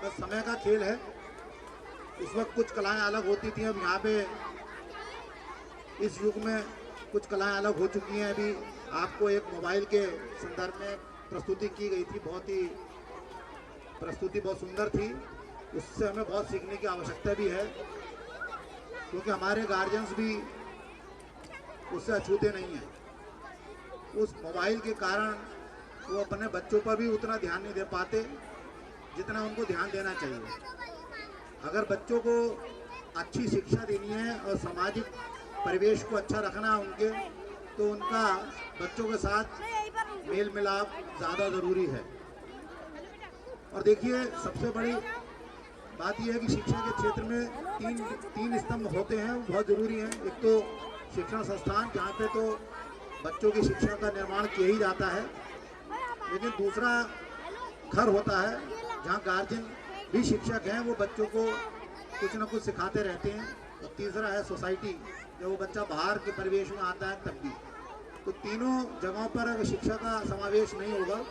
बस समय का खेल है। उस वक्त कुछ कलाएं अलग होती थी, अब यहाँ पे इस युग में कुछ कलाएं अलग हो चुकी हैं। अभी आपको एक मोबाइल के संदर्भ में प्रस्तुति की गई थी, प्रस्तुति बहुत सुंदर थी। उससे हमें बहुत सीखने की आवश्यकता भी है क्योंकि हमारे गार्जियंस भी उससे अछूते नहीं हैं। उस मोबाइल के कारण वो अपने बच्चों पर भी उतना ध्यान नहीं दे पाते जितना उनको ध्यान देना चाहिए। अगर बच्चों को अच्छी शिक्षा देनी है और सामाजिक परिवेश को अच्छा रखना है उनके, तो उनका बच्चों के साथ मेल मिलाप ज़्यादा ज़रूरी है। और देखिए, सबसे बड़ी बात यह है कि शिक्षा के क्षेत्र में तीन स्तंभ होते हैं, वो बहुत ज़रूरी हैं। एक तो शिक्षण संस्थान, जहाँ पे तो बच्चों की शिक्षा का निर्माण किया ही जाता है, लेकिन दूसरा घर होता है जहाँ गार्जियन भी शिक्षक हैं, वो बच्चों को कुछ न कुछ सिखाते रहते हैं। और तीसरा है सोसाइटी, जब वो बच्चा बाहर के परिवेश में आता है तब भी। तो तीनों जगहों पर अगर शिक्षा का समावेश नहीं होगा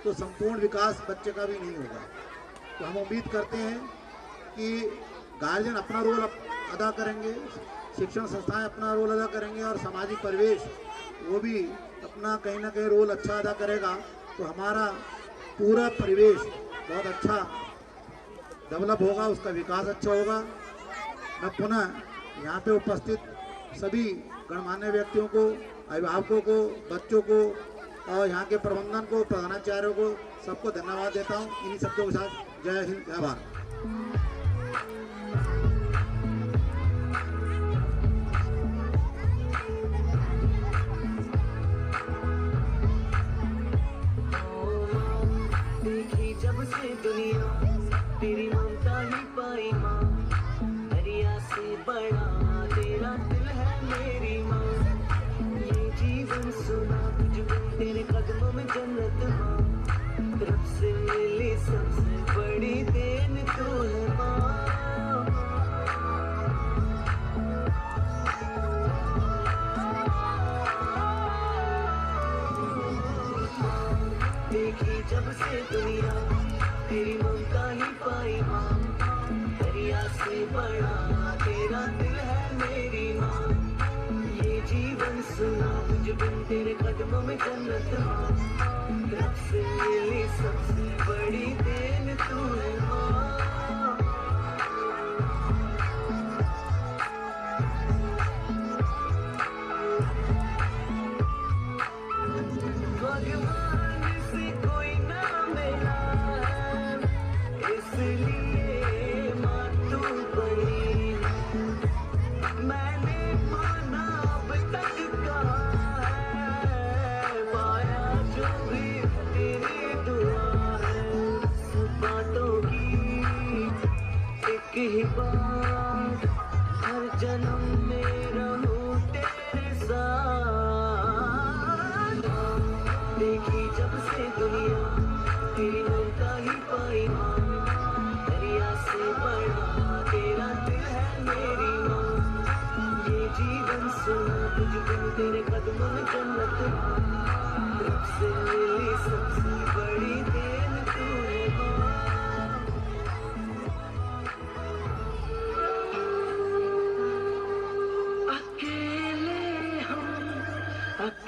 तो संपूर्ण विकास बच्चे का भी नहीं होगा। तो हम उम्मीद करते हैं कि गार्जियन अपना रोल अदा करेंगे, शिक्षण संस्थाएं अपना रोल अदा करेंगे और सामाजिक परिवेश वो भी अपना कहीं ना कहीं रोल अच्छा अदा करेगा। तो हमारा पूरा परिवेश बहुत अच्छा डेवलप होगा, उसका विकास अच्छा होगा। मैं पुनः यहाँ पे उपस्थित सभी गणमान्य व्यक्तियों को, अभिभावकों को, बच्चों को और यहाँ के प्रबंधन को, प्रधानाचार्यों को, सबको धन्यवाद देता हूँ। इन्हीं शब्दों के साथ जय हिंद, जय भारत। देखी जब से दुनिया तेरी ममता ही पाई माँ, दरिया से बड़ा तेरा दिल है मेरी माँ। ये जीवन सुना तुझ बिन तेरे कदमों में जन्नत माँ, रब से मिली सबसे बड़ी देन तू है माँ। देखी जब से दुनिया तेरी ममता ही पाई माँ, दरिया से बड़ा तेरा दिल है मेरी माँ। ये जीवन सुना तुझ बिन तेरे कदमों में जन्नत माँ, रब से मिली सबसे बड़ी देन तू है माँ। भगवान से कोई ना मिला है,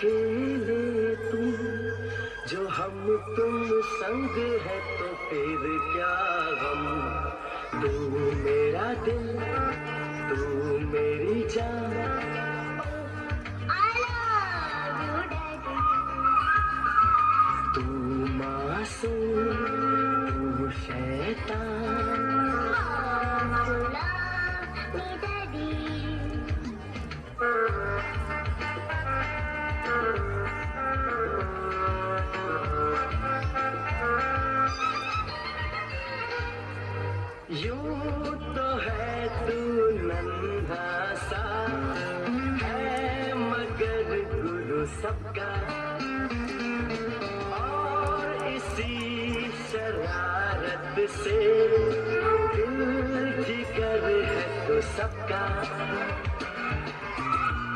अकेले तुम जो हम तुम संग है तो फिर क्या गम। तू मेरा दिल तू मेरी जान तू मासूम तू शैतान। यूं तो है तू नन्हा सा है मगर गुरु सबका और इसी शरारत से दिल जिगर है तो सबका।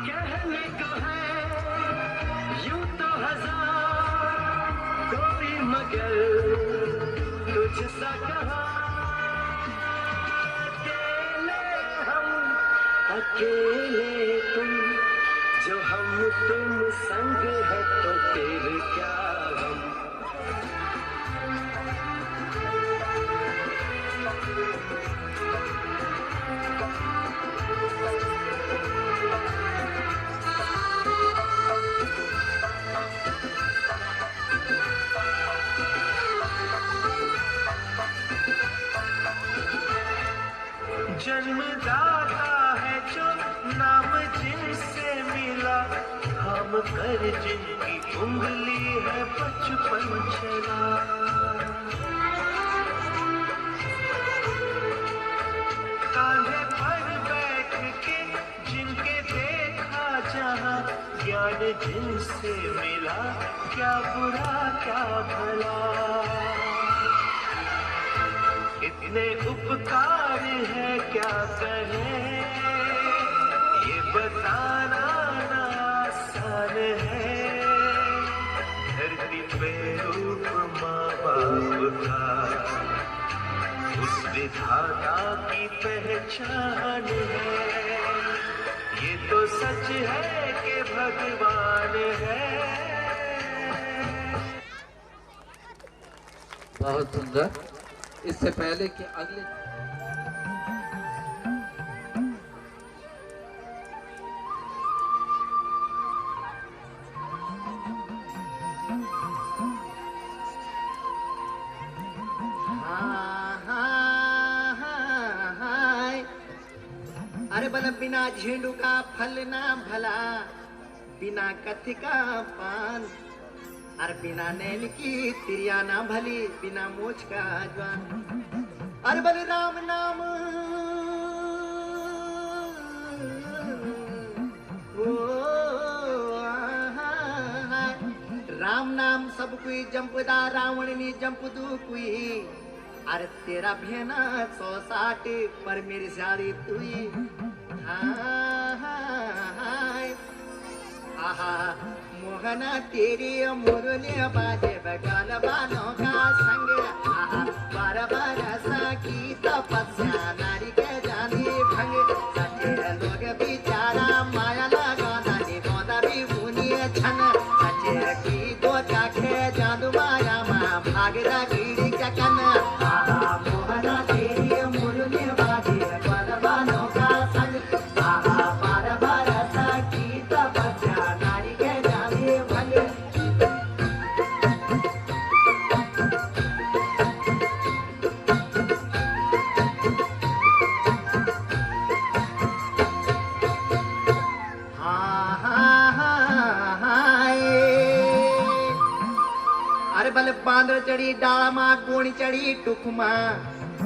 कहने को है यूं तो हजार कोई मगर तुझसा कहा अकेले तुम जो हम तुम संग है तो फिर क्या गम। जन्मदाता है जो नाम जिनसे मिला हम कर जिनकी उंगली है बचपन चला। कांधे पर बैठ के जिनके देखा जहां ज्ञान जिनसे मिला क्या बुरा क्या भला। इतने उपकार है क्या कहें ये बताना ना आसान है। धरती पे रूप माँ बाप का उस विधाता की पहचान है। ये तो सच है कि भगवान है। बहुत सुंदर। इससे पहले कि अगले अरे बल बिना झेंडू का फल ना भला बिना कथी का पान। अरे बिना नैन की तिरिया ना भली बिना मोछ का ज्वान। अरे बल राम नाम राम नाम सब कोई जंपदा रावण नी जंप दू कोई। अरे तेरा भेना 160 पर मेरी साड़ी तुई। आहा मोहना तेरी मुरली बाजे बगाल बालों का संग। आहा बार बार की तपस्या नारी के जानी भंग। सच्चे लोग बिचारा माया लगा नानी गोदा भी मुनि छन। सच्चे की दो चाखे जादू माया माँ भागरा गिरी चकन। आहा मोहना तेरी मुरली बाजे बगाल बालों का संग। आहा बार बार की तपस्या नारी के जानी भंग। अरे बल बांदर चढ़ी डाला माँ गोणी चढ़ी टुक माँ।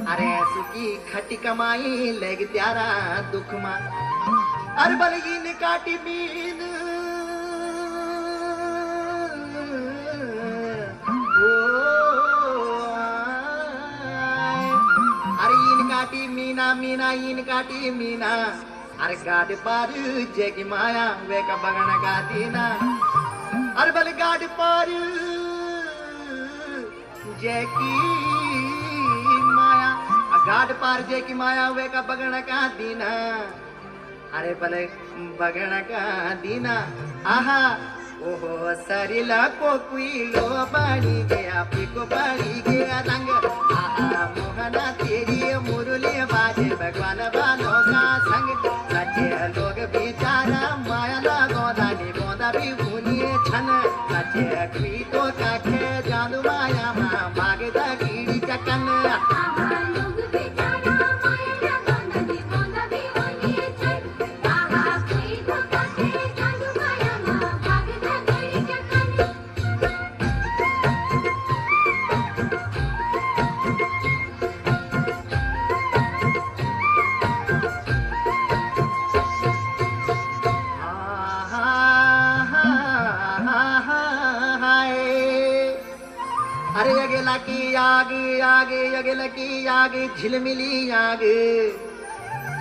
अरे सुखी खटी कमाई लेग त्यारा दुख माँ। अरे बल इन काटी बीन अरे इन काटी मीना मीना इन काटी मीना। अरे गाड पार जेकी माया वे का बगन का दीना। अरे बल गाड पार जेकी माया गाड पार जेकी माया वे का बगन का दीना। अरे भले बगन का दीना। आहा ओहो सरिला को कुइलो बाड़ी गया पिको बाड़ी गया रंग आहा मोहना तेरी मुरली बाजे भगवान बानो का संग सच्चे लोग बेचारा माया ना गोदानी गोदा भी भूलिए छन सच्चे की तो काखे जादू माया मा मागदा कीड़ी चकन अरे अगेला की आगे आगे अगेला की आगे झिलमिली आगे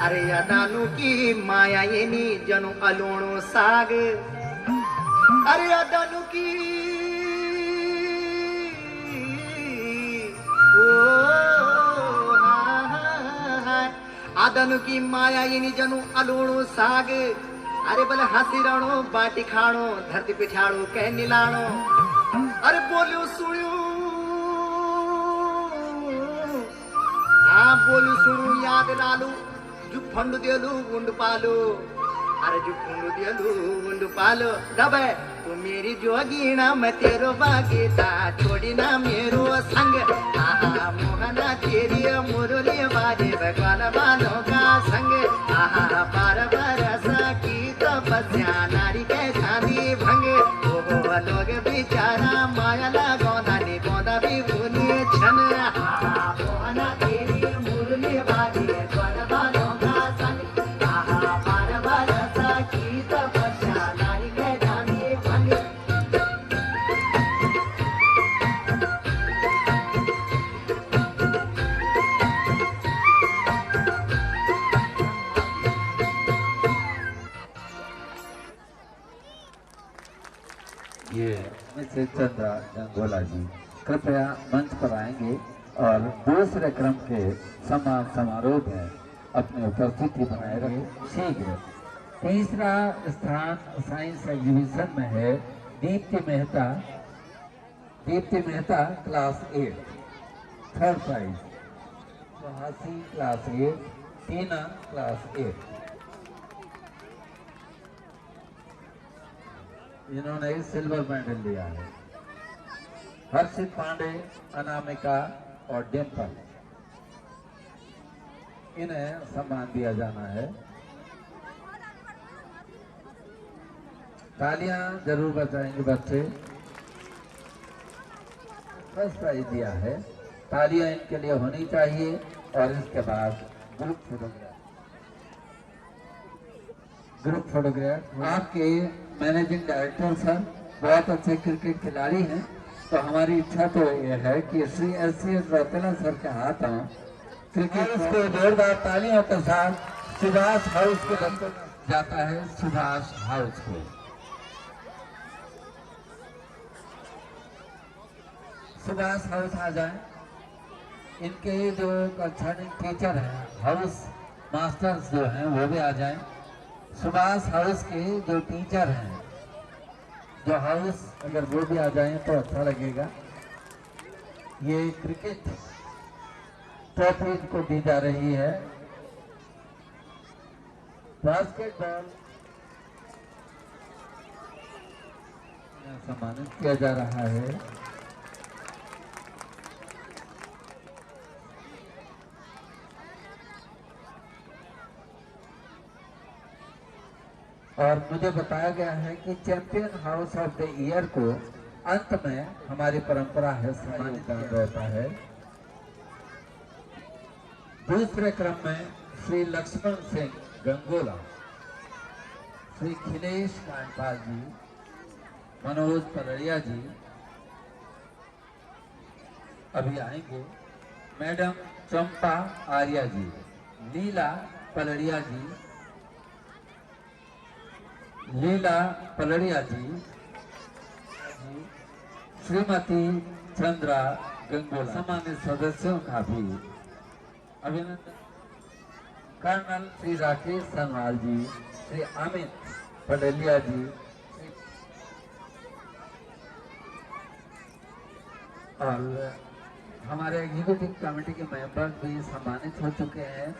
अरे अदानु की माया येनी जनु अलोणो साग अरे अदानु की आदनु की माया येनी जनु अलोणो साग अरे बल हसीरणो बाटी खाणो धरती पिछाड़ो कह निलाणो अरे बोलो सुनियो हाँ बोलू सुनू याद लालू जो फंड दियलू गुंड पालो अरे जो फंड दियलू गुंड पालो दबे तो मेरी जोगीना मैं तेरो बागीता छोड़ी ना मेरो संग आहा मोहना तेरी मुरली बाजे भगवान बानो का संग आहा बार बार की तपस्या नारी के शादी भंग वो लोग बेचारा माया ला गोदा ने गोदा भी भूलिए छन आहा मोहना तेरी मुरली बाजे भगवान बानो का संग आहा बार बार की तपस्या नारी के शादी भंग ये मिसेस चंद्रा गंगोला जी कृपया मंच पर आएंगे और दूसरे क्रम के सम्मान समारोह में अपनी उपस्थिति बनाए रखें शीघ्र। तीसरा स्थान साइंस एग्जीबिशन में है Deepti Mehta class 8 third prize, Suhasi class 8, Tina class 8। इन्होंने सिल्वर मेडल लिया है। हर्षित पांडे, अनामिका और डिम्पल, इन्हें सम्मान दिया जाना है। तालियां जरूर बजाएंगे बच्चे। फर्स्ट प्राइज दिया है, तालियां इनके लिए होनी चाहिए। और इसके बाद ग्रुप फोटोग्राफ आपके मैनेजिंग डायरेक्टर सर बहुत अच्छे क्रिकेट खिलाड़ी हैं, तो हमारी इच्छा तो ये है कि श्री एस रौतेला सर के हाथ आए क्रिकेट को जोरदार तालियों के साथ सुभाष हाउस को जाता है। सुभाष हाउस को सुभाष हाउस आ जाए। इनके जो कक्षा टीचर हैं, हाउस मास्टर्स जो हैं वो भी आ जाएं। सुभाष हाउस के जो टीचर हैं, जो हाउस अगर वो भी आ जाएं तो अच्छा लगेगा। ये क्रिकेट ट्रॉफी को दी जा रही है। बास्केटबॉल सम्मानित किया जा रहा है। और मुझे बताया गया है कि champion house of the year को अंत में हमारी परंपरा है सम्मानित रहता है। दूसरे क्रम में श्री लक्ष्मण सिंह गंगोला, श्री खिलेश कांडपाल जी, मनोज पलड़िया जी अभी आएंगे। मैडम चंपा आर्या जी, लीला पलड़िया जी, श्रीमती चंद्रा गंगोला, सामान्य सदस्यों का भी अभिनंदन। कर्नल श्री राकेश सनवाल जी, श्री अमित पटेलिया जी, और हमारे एग्जीक्यूटिव कमेटी के मेंबर भी सम्मानित हो चुके हैं।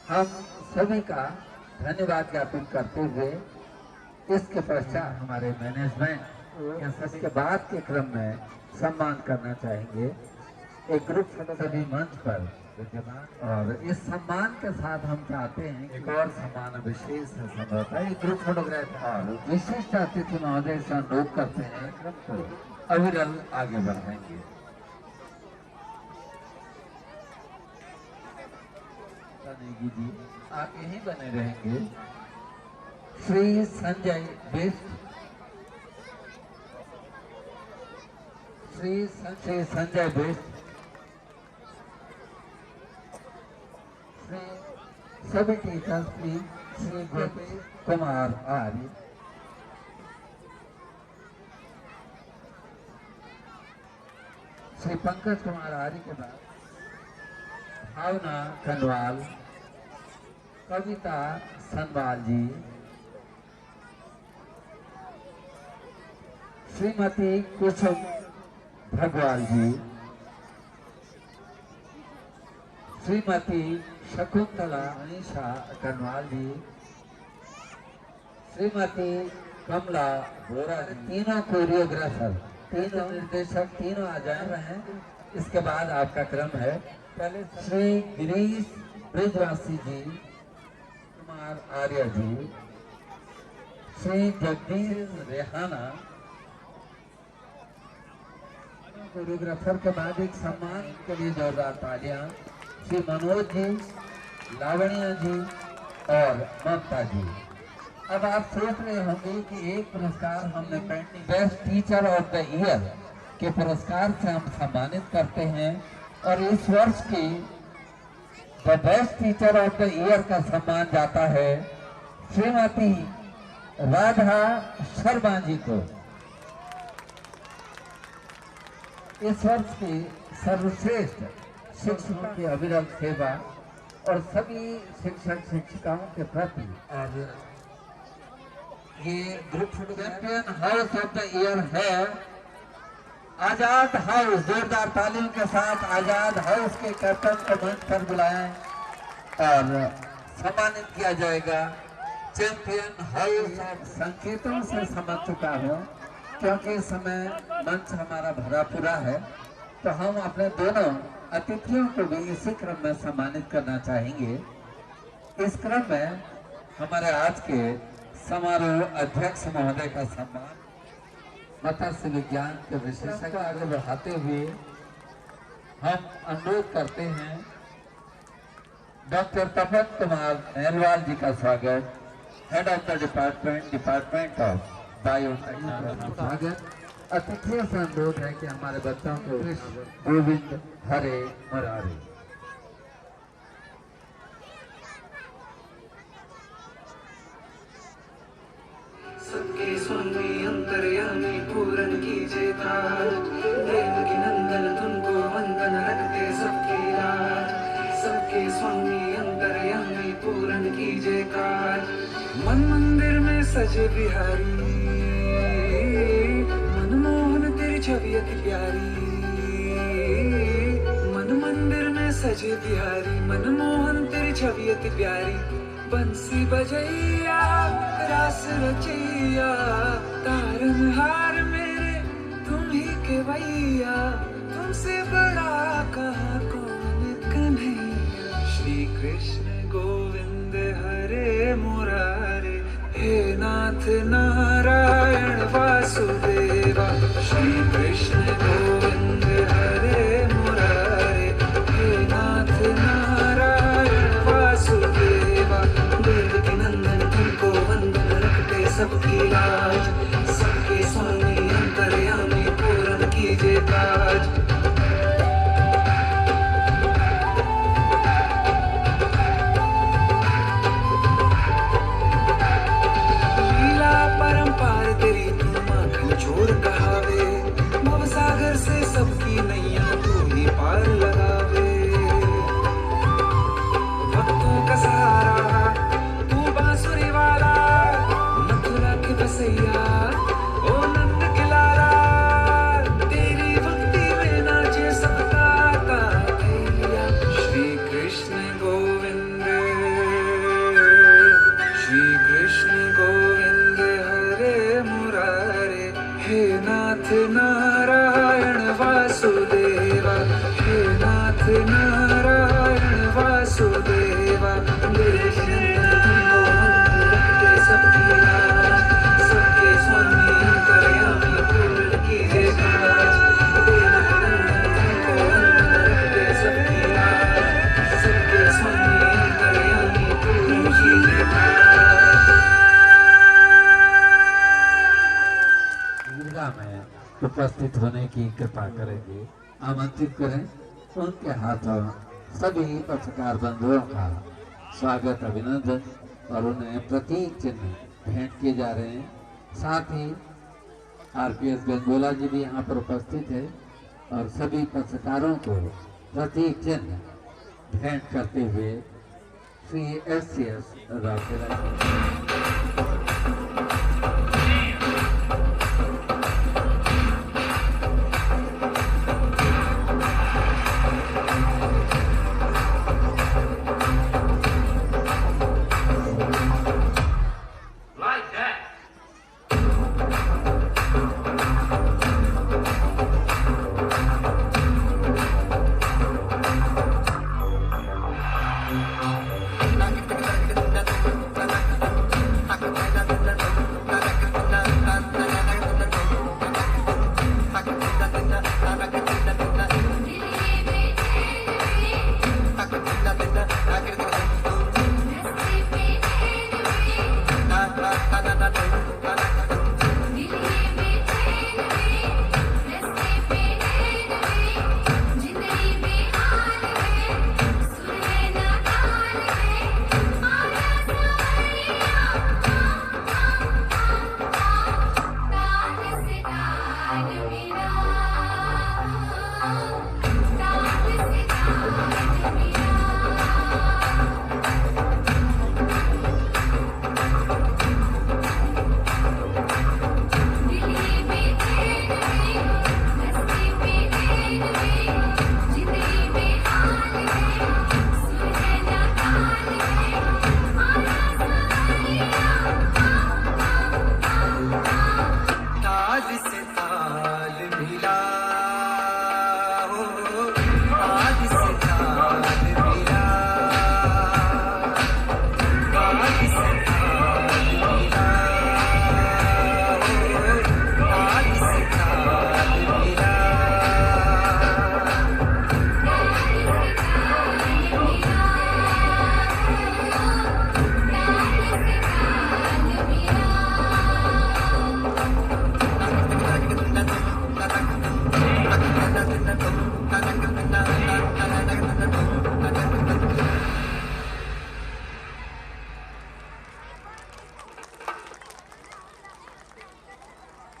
हम सभी का धन्यवाद ज्ञापन करते हुए इसके पश्चात हमारे मैनेजमेंट या सबके बाद के क्रम में सम्मान करना चाहेंगे। एक ग्रुप फोटो सभी मंच पर विद्यमान और इस सम्मान के साथ हम चाहते हैं एक और सम्मान विशेष है संभवतः एक ग्रुप फोटोग्राफ और विशिष्ट अतिथि महोदय से अनुरोध करते हैं क्रम को अविरल आगे बढ़ाएंगे। जी आप यहीं बने रहेंगे। श्री संजय बेस्ट, श्री संजय बेस्ट, श्री सभी टीचर्स श्री गोपी कुमार आर्य, श्री पंकज कुमार आर्य के बाद भावना खंडवाल, कविता सनवाल जी, श्रीमती कुसुम भगवाल जी, श्रीमती शकुंतला अनीशा कनवाल जी, श्रीमती कमला बोरा जी, तीनों कोरियोग्राफर, तीनों निर्देशक, तीनों आ जा रहे हैं। इसके बाद आपका क्रम है। पहले श्री गिरीश ब्रिजवासी जी, कुमार आर्य जी, श्री जगदीश रेहाना, कोरियोग्राफर के बाद एक सम्मान के लिए जोरदार तालियां श्री मनोज जी, लावण्या जी और ममता जी। अब आप सोच रहे होंगे कि एक पुरस्कार हमने painting best teacher of the year के पुरस्कार से हम सम्मानित करते हैं और इस वर्ष की the best teacher of the year का सम्मान जाता है श्रीमती राधा शर्मा जी को। इस वर्ष की सर्वश्रेष्ठ शिक्षकों की अविरल सेवा और सभी शिक्षक शिक्षिकाओं के प्रति और ये group champion house of the year है आजाद हाउस। जोरदार तालियों के साथ आजाद हाउस के कैप्टन को मंच पर बुलाएं और सम्मानित किया जाएगा। चैंपियन हाउस ऑफ संकेतों से समझ चुका हूँ क्योंकि इस समय मंच हमारा भरा पूरा है, तो हम अपने दोनों अतिथियों को भी इसी क्रम में सम्मानित करना चाहेंगे। इस क्रम में हमारे आज के समारोह अध्यक्ष महोदय का सम्मान मत्स्य विज्ञान के विशेषज्ञ आगे बढ़ाते हुए हम अनुरोध करते हैं डॉक्टर तपन कुमार नेलवाल जी का स्वागत, head of the department of biotechnology स्वागत। अतिथियों से अनुरोध है कि हमारे बच्चों को गोविंद हरे मुरारी। सबके स्वामी अंतर्यामी पूरन कीजिए ताज, देवकी नंदन तुमको वंदन रखते सबकी लाज। सबके स्वामी अंतर्यामी पूरन कीजिए काज, मन मंदिर में सजे बिहारी, मनमोहन तेरी छवि अति प्यारी। मन मंदिर में सजे बिहारी, मनमोहन तेरी छवि अति प्यारी। बंसी बजैया रास रचैया, तारन हार मेरे तुम ही के भैया। तुमसे बड़ा कहाँ कौन कन्हैया। श्री कृष्ण गोविंद हरे मुरारे, हे नाथ नारायण वासुदेवा। श्री कृष्ण गोविंद हरे मुरारे, हे नाथ नारायण वासुदेवा। देवकी नंदन तुमको वंदन रखते सबकी लाज, सबके स्वामी अंतर्यामी पूरन कीजिए काज। लीला परंपार तेरी तुम हे नाथ नारायण वासुदेवा, हे नाथ नारायण वासुदेवा। सबके स्वामी करयामी पूर्ण कीजिए काज, सबके स्वामी करयामी पूर्ण कीजिए काज। दीर्घा में उपस्थित होने की कृपा करेंगे, आमंत्रित करें उनके हाथों सभी पत्रकार बंधुओं का स्वागत अभिनंदन और उन्हें प्रतीक चिन्ह भेंट किए जा रहे हैं। साथ ही आरपीएस गंगोला जी भी यहाँ पर उपस्थित है और सभी पत्रकारों को प्रतीक चिन्ह भेंट करते हुए श्री SCS राउतेला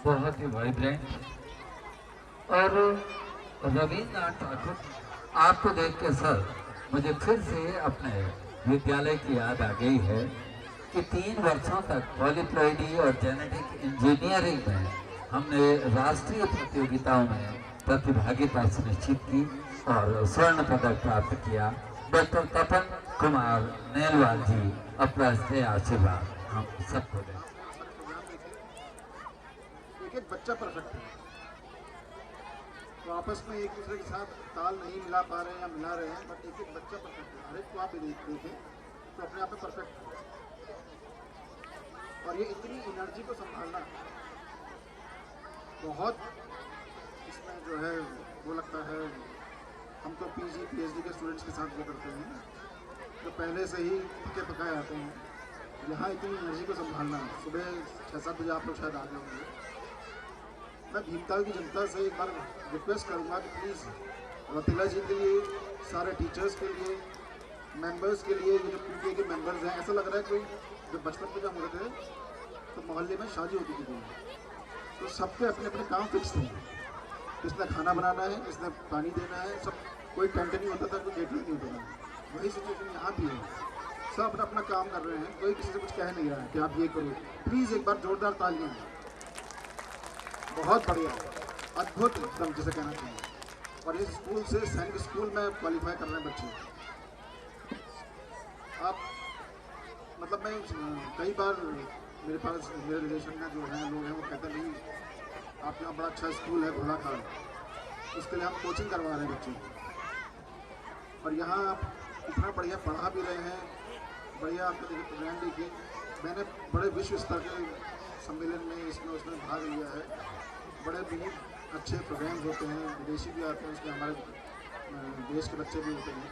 बहुत ही वाइब्रेंट। और रविन्द्रनाथ ठाकुर, आपको देख के सर मुझे फिर से अपने विद्यालय की याद आ गई है कि 3 वर्षों तक पॉलीप्लॉइडी और जेनेटिक इंजीनियरिंग में हमने राष्ट्रीय प्रतियोगिताओं में प्रतिभागिता सुनिश्चित की और स्वर्ण पदक प्राप्त किया। डॉक्टर तपन कुमार नेलवाल जी अपना से आशीर्वाद हम सबको दें। एक बच्चा परफेक्ट है, तो आपस में एक दूसरे के साथ ताल नहीं मिला पा रहे हैं या मिला रहे हैं, बट एक बच्चा परफेक्ट है। हर एक को आप देखें तो अपने आप में परफेक्ट है। और ये इतनी एनर्जी को संभालना बहुत, इसमें जो है वो लगता है, हम तो PG PhD के स्टूडेंट्स के साथ वो करते हैं जो पहले से ही पके पकाए आते हैं। यहाँ इतनी एनर्जी को संभालना, सुबह 6-7 बजे आप लोग शायद आ गए होंगे। मैं भीमताल की जनता से एक बार रिक्वेस्ट करूंगा कि प्लीज़ रौतेला जी के लिए, सारे टीचर्स के लिए, मेंबर्स के लिए, जो PTA के मेंबर्स हैं, ऐसा लग रहा है कोई जब बचपन में जब होते थे तो मोहल्ले में शादी होती थी, तो सबके अपने अपने काम फिक्स थे। किसने खाना बनाना है, किसने पानी देना है, सब, कोई टेंट नहीं होता था, कोई केटरिंग नहीं होता था। वही सिचुएशन यहाँ भी है, सब अपना अपना काम कर रहे हैं, कोई किसी से कुछ कह नहीं रहा है कि आप ये करो। प्लीज़ एक बार जोरदार तालियां। बहुत बढ़िया, अद्भुत एकदम जिसे कहना चाहिए। और इस स्कूल से सैनिक स्कूल में क्वालिफाई कर रहे हैं बच्चे। आप मतलब मैं कई बार मेरे पास मेरे रिलेशन में जो हैं लोग हैं वो कहते नहीं आपके यहाँ बड़ा अच्छा स्कूल है भोला खाल, उसके लिए हम कोचिंग करवा रहे हैं बच्चों को। और यहाँ आप इतना बढ़िया पढ़ा भी रहे हैं, बढ़िया आपको देखिए प्रोग्राम देखिए। मैंने बड़े विश्व स्तर के सम्मेलन में उसमें भाग लिया है। बड़े बहुत अच्छे प्रोग्राम्स होते हैं, विदेशी भी आते हैं, उसमें हमारे देश के बच्चे भी होते हैं।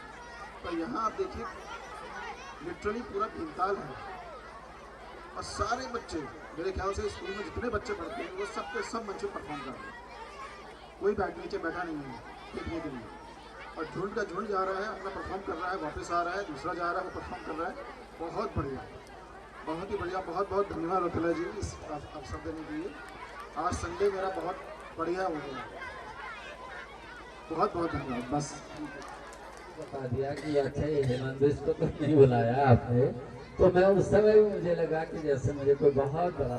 पर यहाँ आप देखिए लिटरली पूरा भीमताल है और सारे बच्चे, मेरे ख्याल से स्कूल में जितने बच्चे पढ़ते हैं वो सब के सब मंच पर परफॉर्म कर रहे हैं। कोई नीचे बैठा नहीं है देखने के लिए, और झुंड का झुंड जा रहा है, अपना परफॉर्म कर रहा है, वापस आ रहा है, दूसरा जा रहा है, वो परफॉर्म कर रहा है। बहुत बढ़िया, बहुत ही बढ़िया। बहुत बहुत धन्यवाद रतला जी इस अवसर देने के लिए। आज संडे मेरा बहुत बढ़िया हो गया, बहुत बहुत धन्यवाद। बस बता दिया कि अच्छा ये हेमंत को तो नहीं बुलाया आपने, तो मैं उस समय भी मुझे लगा कि जैसे मुझे कोई बहुत बड़ा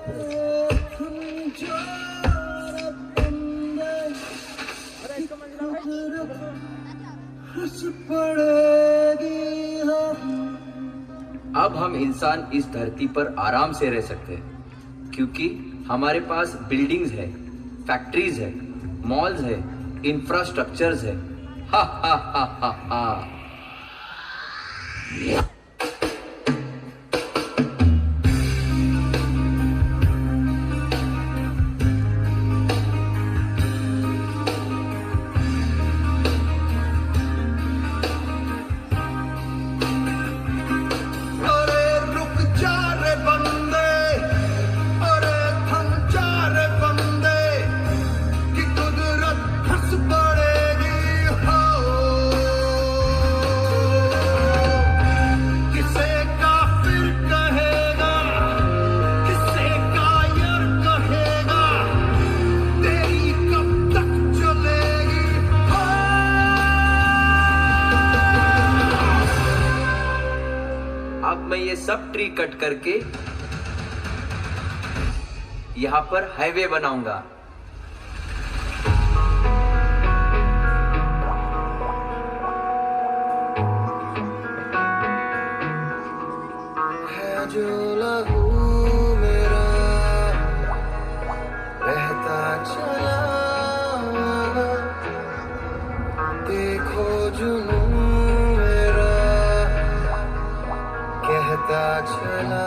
अब हम इंसान इस धरती पर आराम से रह सकते हैं, क्योंकि हमारे पास बिल्डिंग्स है, फैक्ट्रीज है, मॉल्स है, इंफ्रास्ट्रक्चर्स है। हा हा हा हा हा। सब ट्री कट करके यहाँ पर हाईवे बनाऊंगा। है जो लहू मेरा रहता चला, देखो जुनून मेरा कहता चला।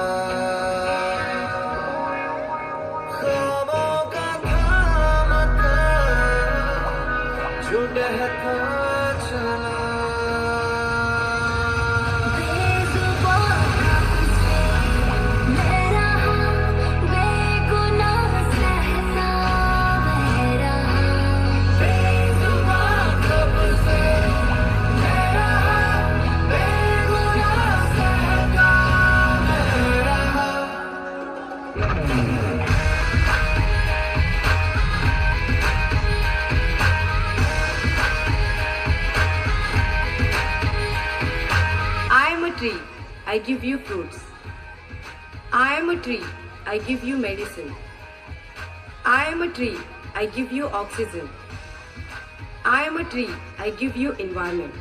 ख्वाबों का थामता जो बहता चला। I give you fruits. I am a tree. I give you medicine. I am a tree. I give you oxygen. I am a tree. I give you environment.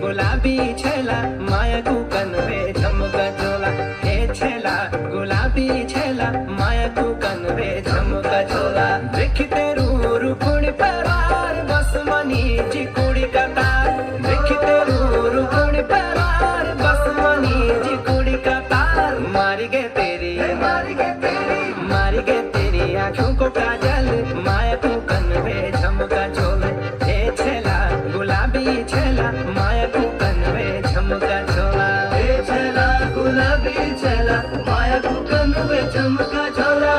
गुलाबी छेला माया को कनवे झमका झोला। हे छेला गुलाबी छेला माया को कनवे झमका झोला। देखते रूरू कुड़ी पैरार बस मनी जी कुड़ी का तार। देखते रूरू कुड़ी पैरार बस मनी जी कुड़ी का तार। मारी गे तेरी मारी गे तेरी मारी गे तेरी आँखों को काजल माया को कनवे झमका झोला। हे छेला गुलाबी छेला माया को कनवे झमका झोला। हे छेला गुलाबी छेला माया को कनवे झमका झोला।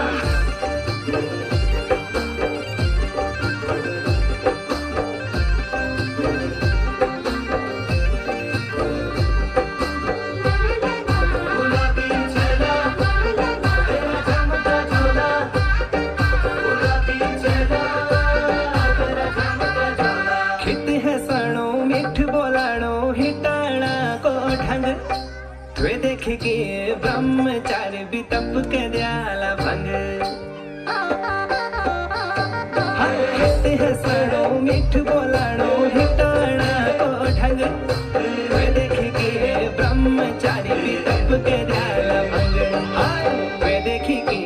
ढंग वे देख के ब्रह्मचारी भी तप के दयाला भंग कहते हैं सड़ो मीठ बोलाड़ो हिटाना को ढंग वे देख के ब्रह्मचारी भी तप के दयाला भंग वे देखी की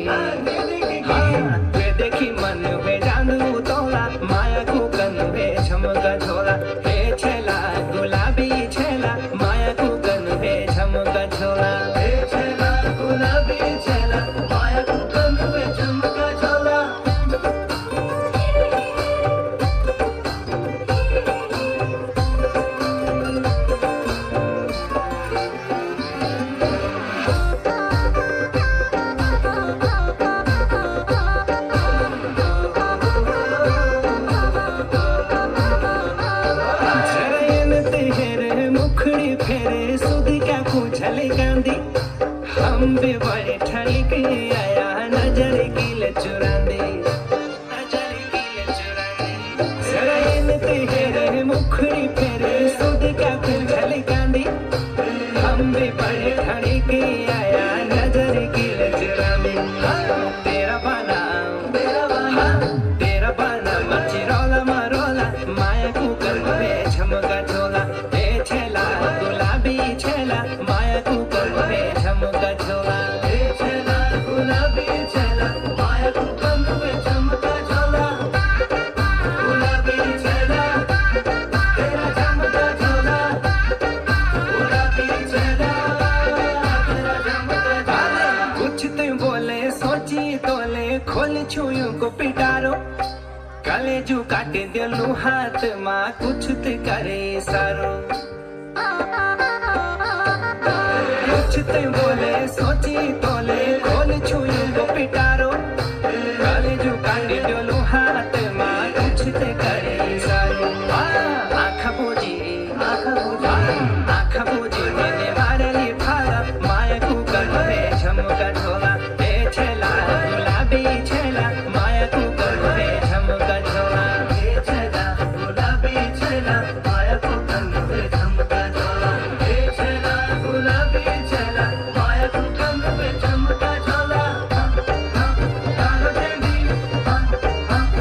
वे देखी मन वे जानू तोला माया को कन वे झमका झोला हे छेला गुलाबी छेला माया को कन वे झमका झोला हे छेला गुलाबी छेला माया को कन वे झमका झोला फेरे सुध क्या पूछले गांधी हम भी बड़े ठनिक आया नजर की चुरांदे नजर की चुरांदे सरायन तेरे मुखड़ी फेरे सुध क्या पूछले गांधी हम भी बड़े ठनिक आया नजर की चुरांदे तेरा बाना मचिरोला मरोला माया को करवे झमका झोला हे छेला गुलाबी छेला माया को करवे झमका झोला हे छेला गुलाबी छेला माया को करवे झमका झोला गुलाबी छेला तेरा झमका झोला गुलाबी छेला तेरा झमका झोला कुछ तुम बोले सोची तोले खोल छुयूं को पिटारो कलेजू काटे दिलू हाथ माँ कुछ ते करे सारो कुछ ते बोले सोची तोले खोल छुई को पिटारो कलेजू काटे दिलू हाथ माँ कुछ ते करे सारो आँखा बूझी मैंने मारे ली फारा माया को करवे झमका झोला हे छेला गुलाबी छेला माया को करवे झमका झोला हे छेला गुलाबी छेला माया को करवे झमका झोला हे छेला गुलाबी छेला माया को करवे झमका झोला कालो चंदी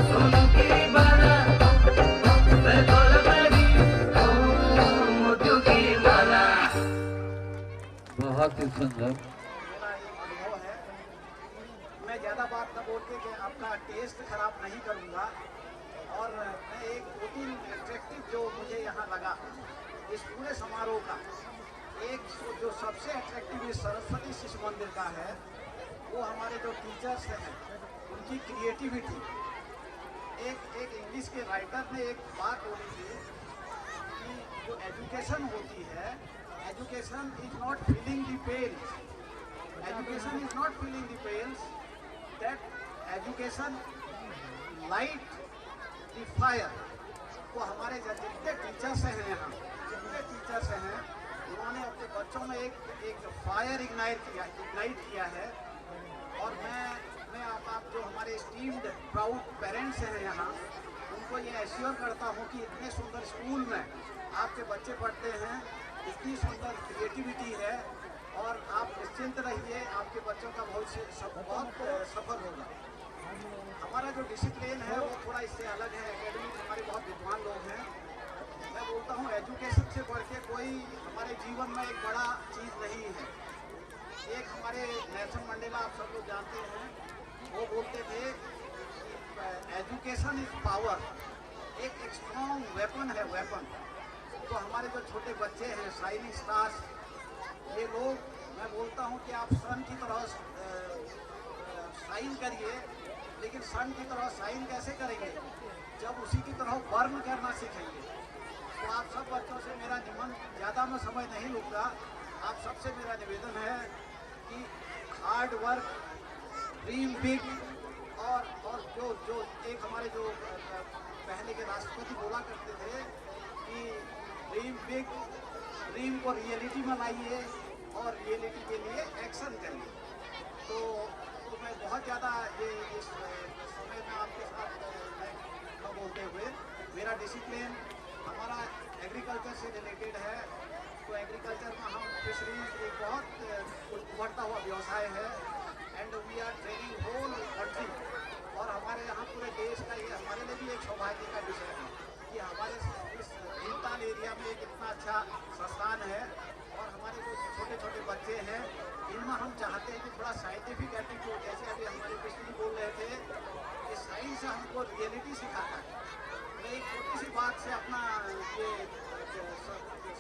सोनू की बाला मैं गोल बैगी मोतियों की माला बहुत ही सुंदर। मैं ज़्यादा बात न बोल के कि आपका टेस्ट खराब नहीं करूँगा और मैं एक दो तीन एट्रैक्टिव जो मुझे यहाँ लगा इस पूरे समारोह का एक जो सबसे एट्रैक्टिव इस सरस्वती शिशु मंदिर का है वो हमारे जो टीचर्स हैं उनकी क्रिएटिविटी। एक इंग्लिश के राइटर ने एक बात बोली थी कि जो एजुकेशन होती है education is not filling the pails education is not filling the pails, that education light the fire। तो हमारे जितने टीचर्स हैं यहाँ उन्होंने अपने बच्चों में एक फायर इग्नाइट किया है और मैं आप जो हमारे स्टीम्ड प्राउड पेरेंट्स हैं यहाँ उनको ये एश्योर करता हूँ कि इतने सुंदर स्कूल में आपके बच्चे पढ़ते हैं, इतनी सुंदर क्रिएटिविटी है और आप निश्चिंत रहिए, आपके बच्चों का बहुत सफल होगा। हमारा जो डिसिप्लिन है वो थोड़ा इससे अलग है। एकेडमी में हमारे बहुत विद्वान लोग हैं। मैं बोलता हूँ एजुकेशन से बढ़ के कोई हमारे जीवन में एक बड़ा चीज़ नहीं है। एक हमारे नेल्सन मंडेला आप सब लोग जानते हैं, वो बोलते थे एजुकेशन इज पावर, एक स्ट्रॉन्ग वेपन है वेपन। तो हमारे जो छोटे बच्चे हैं शाइनिंग स्टार्स, ये लोग, मैं बोलता हूँ कि आप सन की तरह शाइन करिए, लेकिन सन की तरह शाइन कैसे करेंगे जब उसी की तरह बर्न करना सीखेंगे। तो आप सब बच्चों से मेरा निमन, ज़्यादा मैं समय नहीं लूँगा, आप सबसे मेरा निवेदन है कि हार्ड वर्क, ड्रीम बिग और जो एक हमारे जो पहले के राष्ट्रपति बोला करते थे कि ड्रीम बिग, ड्रीम को रियलिटी में लाइए और रियलिटी के लिए एक्शन करिए। तो मैं बहुत ज़्यादा इस समय में आपके साथ बोलते हुए, मेरा डिसिप्लिन हमारा एग्रीकल्चर से रिलेटेड है। तो एग्रीकल्चर में हम फिशरीज एक बहुत उभरता हुआ व्यवसाय है and we are training whole country. और हमारे यहाँ पूरे देश का ये हमारे लिए भी एक सौभाग्य का विषय है कि हमारे इस भीमताल एरिया में एक इतना अच्छा संस्थान है और हमारे जो छोटे छोटे बच्चे हैं इनमें हम चाहते हैं कि थोड़ा साइंटिफिक एटीट्यूड, जैसे अभी हमारे कृष्ण बोल रहे थे कि साइंस हमको रियलिटी सिखाता है। मैं एक छोटी सी बात से अपना ये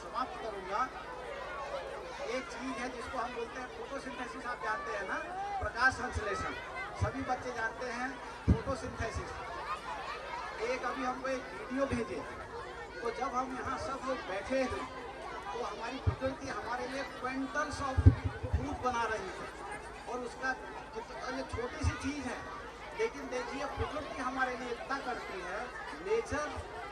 समाप्त करूँगा। एक चीज़ है जिसको हम बोलते हैं फोटोसिंथेसिस, आप जानते हैं ना, प्रकाश संश्लेषण, सभी बच्चे जानते हैं फोटोसिंथेसिस। एक अभी हमको एक वीडियो भेजे, तो जब हम यहाँ सब लोग बैठे हैं तो हमारी प्रकृति हमारे लिए क्विंटल्स ऑफ फूड बना रही है और उसका ये छोटी सी चीज़ है, लेकिन देखिए प्रकृति हमारे लिए इतना करती है, नेचर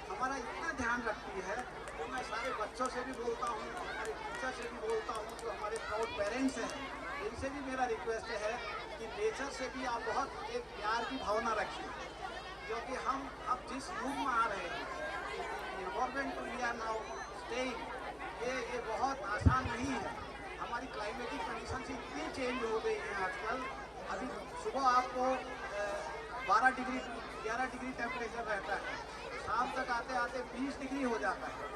हमारा इतना ध्यान रखती है। तो मैं सारे बच्चों से भी बोलता हूँ, हमारे टीचर से भी बोलता हूँ, जो हमारे प्राउड पेरेंट्स हैं, इनसे भी मेरा रिक्वेस्ट है कि नेचर से भी आप बहुत एक प्यार की भावना रखिए, क्योंकि हम अब जिस रूप में आ रहे हैं, environment we are now staying, ये बहुत आसान नहीं है। हमारी क्लाइमेटिक कंडीशन इतनी चेंज हो गई है आजकल। अभी सुबह आपको 12 डिग्री 11 डिग्री टेम्परेचर रहता है, शाम तक आते आते 20 डिग्री हो जाता है।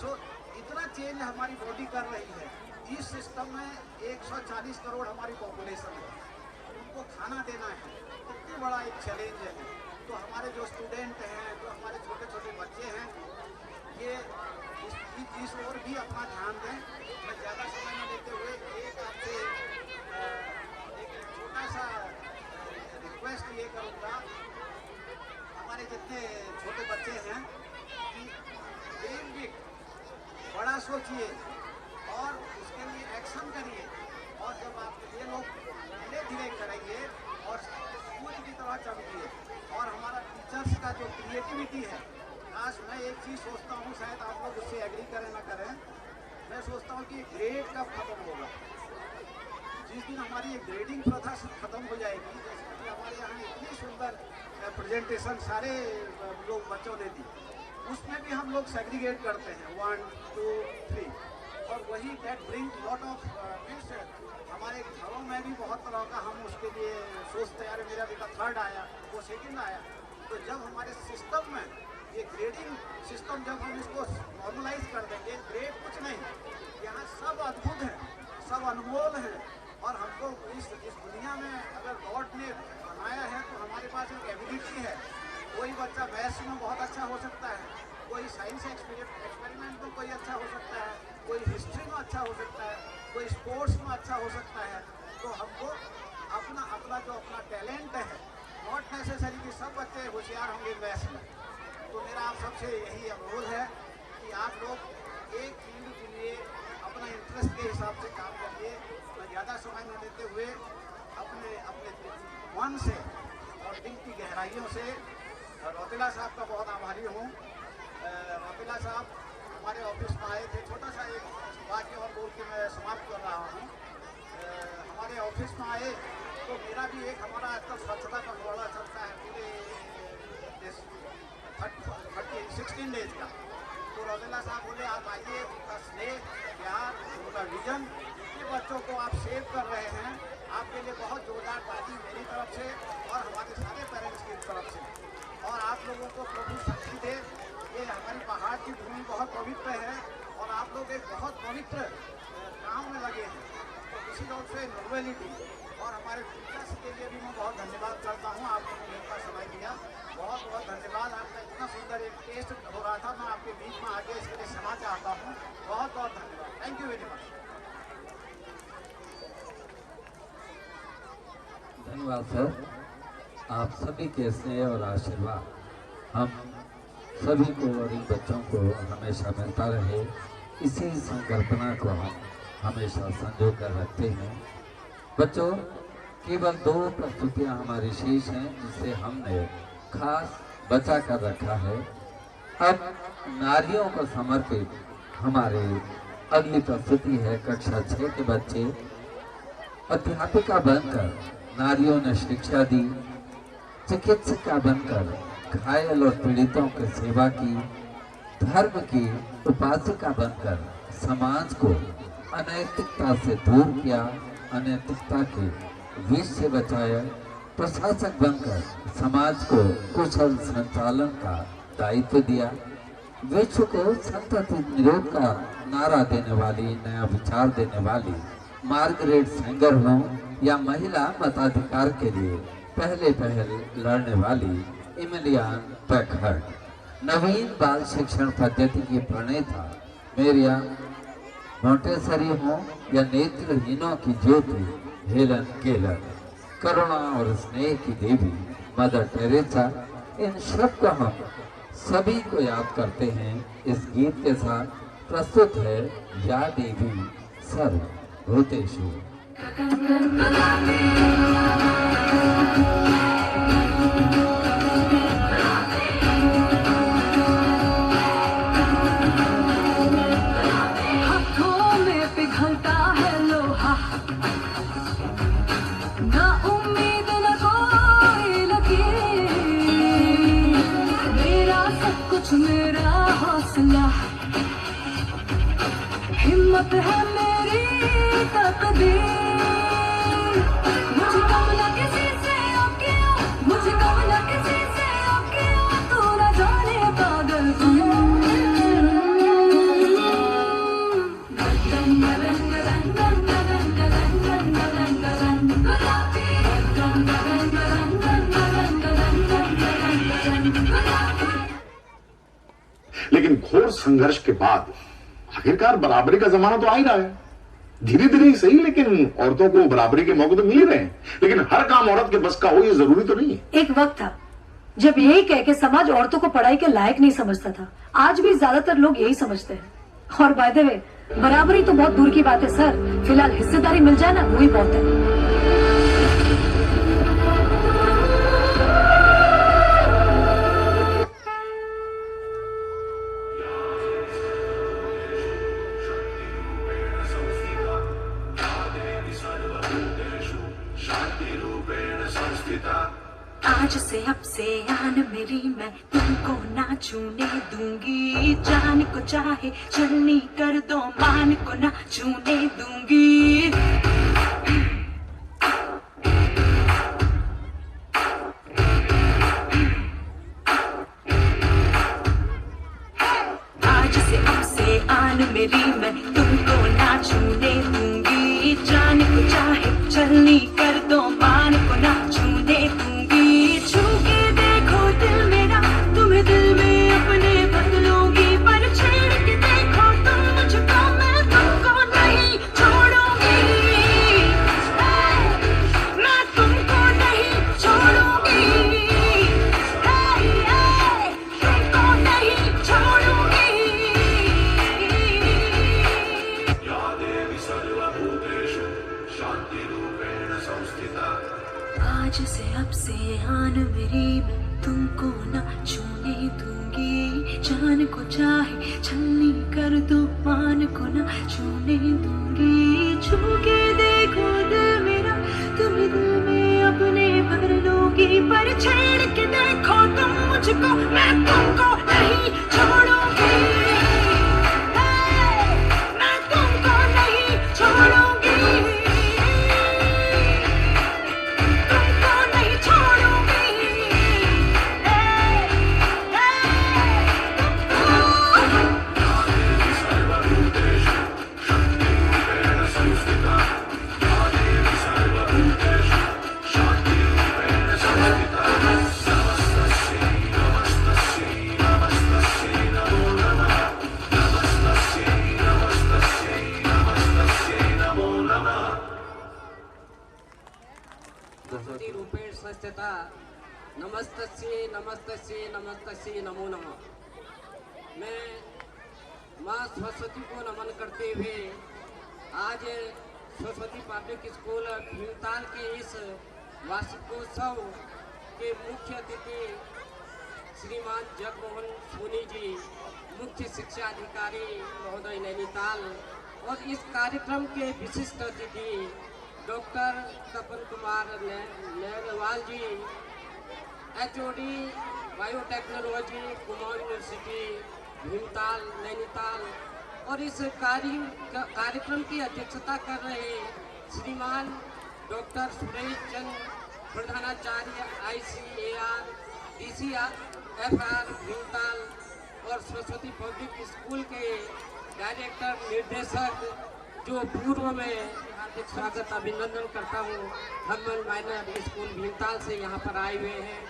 सो इतना चेंज हमारी बॉडी कर रही है। इस सिस्टम में 140 करोड़ हमारी पॉपुलेशन है, उनको खाना देना है, कितनी बड़ा एक चैलेंज है। तो हमारे जो स्टूडेंट हैं, जो हमारे छोटे छोटे बच्चे हैं, ये इस ओर भी अपना ध्यान दें। मैं ज़्यादा समय न लेते हुए एक आपसे एक छोटा सा रिक्वेस्ट ये करूँगा, हमारे जितने छोटे बच्चे हैं कि ड्रीम बिग, बड़ा सोचिए और उसके लिए एक्शन करिए। और जब आप ये लोग धीरे धीरे करेंगे और सूर्य की तरह चमकिए। और हमारा टीचर्स का जो क्रिएटिविटी है, आज मैं एक चीज़ सोचता हूँ, शायद आप लोग उससे एग्री करें ना करें, मैं सोचता हूँ कि ग्रेड कब खत्म होगा। जिस दिन हमारी ये ग्रेडिंग प्रथा खत्म हो जाएगी, जैसे कि हमारे यहाँ इतनी सुंदर प्रेजेंटेशन सारे लोग बच्चों ने दी, उसमें भी हम लोग सेग्रीगेट करते हैं 1 2 3, और वही that bring lot of means हमारे घरों में भी बहुत तरह का हम उसके लिए सोचते हैं। मेरा बेटा 3rd आया, वो 2nd आया। तो जब हमारे सिस्टम में ये ग्रेडिंग सिस्टम, जब हम इसको नॉर्मलाइज कर देंगे, ग्रेड कुछ नहीं, यहाँ सब अद्भुत है, सब अनमोल है। और हमको इस दुनिया में अगर गॉड ने बनाया है तो हमारे पास एक एबिलिटी है। कोई बच्चा मैथ्स में बहुत अच्छा हो सकता है, कोई साइंस एक्सपेरिमेंट में कोई अच्छा हो सकता है, कोई हिस्ट्री में अच्छा हो सकता है, कोई स्पोर्ट्स में अच्छा हो सकता है। तो हमको अपना जो अपना टैलेंट है, नॉट नेसेसरी कि सब बच्चे होशियार होंगे मैथ्स में। तो मेरा आप सबसे यही अनुरोध है कि आप लोग एक फील्ड के लिए अपना इंटरेस्ट के हिसाब से काम करिए। मैं ज़्यादा समय न लेते हुए अपने मन से और दिल की गहराइयों से रौतेला साहब का बहुत आभारी हूँ। रौतेला साहब हमारे ऑफिस में आए थे, छोटा सा एक वाक्य और बोल के मैं समाप्त कर रहा हूँ। हमारे ऑफिस में आए तो मेरा भी एक, हमारा आजकल स्वच्छता का मुहावरा चलता है पूरे 16 डेज का। तो रौतेला साहब बोले आप आइए, उनका स्नेह, प्यार, उनका विजन, जितने बच्चों को आप सेव कर रहे हैं, आपके लिए बहुत जोरदार ताली मेरी तरफ से और हमारे सारे पेरेंट्स की तरफ से। और आप लोगों को प्रभु शक्ति दे। ये हमारी पहाड़ की भूमि बहुत पवित्र है और आप लोग एक बहुत पवित्र काम में लगे हैं। तो इसी तरह से नोवेलिटी और हमारे टीचर्स के लिए भी मैं बहुत धन्यवाद करता हूँ। आप लोगों ने इतना समय दिया, बहुत बहुत धन्यवाद। आपका इतना सुंदर एक टेस्ट हो रहा था, मैं आपके बीच में आके इसके लिए क्षमा चाहता हूँ। बहुत बहुत धन्यवाद। Thank you very much. धन्यवाद सर, आप सभी के स्नेह और आशीर्वाद हम सभी को और इन बच्चों को हमेशा मिलता रहे, इसी संकल्पना को हम हमेशा संजो कर रखते हैं। बच्चों, केवल 2 प्रस्तुतियाँ हमारी शेष हैं जिसे हमने खास बचा कर रखा है। अब नारियों को समर्पित हमारे अगली प्रस्तुति है कक्षा 6 के बच्चे। अध्यापिका बनकर नारियों ने शिक्षा दी, चिकित्सिका बनकर घायल और पीड़ितों की सेवा की, धर्म की उपासिका बनकर समाज को अनैतिकता से दूर किया, अनैतिकता के विष से बचाया, प्रशासक बनकर समाज को कुशल संचालन का दायित्व दिया। विश्व को संतति निरोध का नारा देने वाली, नया विचार देने वाली मार्गरेट सेंगर हो या महिला मताधिकार के लिए पहल लड़ने वाली इमिलियन पैकहर्ट, नवीन बाल शिक्षण पद्धति की प्रणेता मेरिया मोंटेसरी हो या नेत्रहीनों की ज्योति हेलन केलर, करुणा और स्नेह की देवी मदर टेरेसा, इन सब को हम सभी को याद करते हैं। इस गीत के साथ प्रस्तुत है या देवी सर्वभूतेषु। हाथों में पिघलता है लोहा, ना उम्मीद न कोई लकीर, मेरा सब कुछ मेरा हौसला, हिम्मत है मेरी तकदीर। मुझे कब न किसी से औकिया, मुझे कब न किसी से औकिया, तू न जाने पागल क्यों। लेकिन घोर संघर्ष के बाद आखिरकार बराबरी का जमाना तो आ ही रहा है। धीरे धीरे ही सही, लेकिन औरतों को बराबरी के मौके तो मिल ही रहे हैं। लेकिन हर काम औरत के बस का हो ये जरूरी तो नहीं है। एक वक्त था जब यही कह के समाज औरतों को पढ़ाई के लायक नहीं समझता था। आज भी ज्यादातर लोग यही समझते हैं। और बाय द वे, बराबरी तो बहुत दूर की बात है सर, फिलहाल हिस्सेदारी मिल जाए ना, वही बहुत है। आज से अब से आन मेरी, मैं तुमको ना छूने दूंगी। जान को चाहे चलनी कर दो, मान को ना छूने दूंगी। आज से अब से आन मेरी, मैं तुमको ना छूने दूंगी। जान को चाहे चलनी कर दो, मान को ना छूने दूंगी। छू के देखो दिल मेरा, तुम्हें दिल में अपने बदलूंगी। पर छेड़ के देखो तुम मुझको, मैं तुमको नहीं छोड़ूंगी। मैं तुमको नहीं छोड़ूंगी। तुमको नहीं छोड़ूंगी। या देवी सर्वभूतेषु शान्तिरूपेण संस्थिता। आज से अब से आन मेरी, मैं तुमको न छूने दूंगी। जान को चाहे छलनी कर दो, मान को न छूने दूंगी। छू के देखो दिल मेरा, तुम्हें दिल में अपने भर लूंगी। पर छेड़ के देखो तुम मुझको, मैं तुमको नहीं छोड़ूंगी। मैं तुमको नहीं छोड़ूंगी। रूपेण संस्थिता नमस्तस्यै नमस्तस्यै नमस्तस्यै नमो नमः। मैं माँ सरस्वती को नमन करते हुए आज सरस्वती पब्लिक स्कूल भीमताल के इस वार्षिकोत्सव के मुख्य अतिथि श्रीमान जगमोहन सोनी जी, मुख्य शिक्षा अधिकारी महोदय नैनीताल, और इस कार्यक्रम के विशिष्ट अतिथि डॉक्टर तपन कुमार नेरवाल जी, HOD biotechnology Kumar university Bhimtal Nainital, और इस कार्यक्रम की अध्यक्षता कर रहे श्रीमान डॉक्टर सुरेश चंद प्रधानाचार्य ICAR DCFR भीमताल और सरस्वती पब्लिक स्कूल के डायरेक्टर निर्देशक जो पूर्व में हार्दिक स्वागत अभिनंदन करता हूँ। हरमन माइनर स्कूल भीमताल से यहाँ पर आए हुए हैं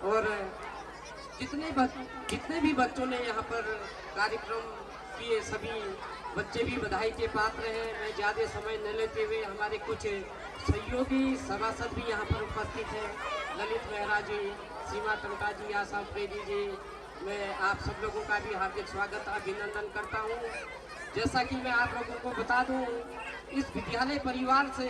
और जितने भी बच्चों ने यहाँ पर कार्यक्रम किए सभी बच्चे भी बधाई के पात्र हैं। मैं ज़्यादा समय न लेते हुए हमारे कुछ सहयोगी सभासद भी यहाँ पर उपस्थित हैं, ललित मेहरा जी, सीमा टंका जी, आशा प्रेमी जी, मैं आप सब लोगों का भी हार्दिक स्वागत अभिनंदन करता हूँ। जैसा कि मैं आप लोगों को बता दूँ, इस विद्यालय परिवार से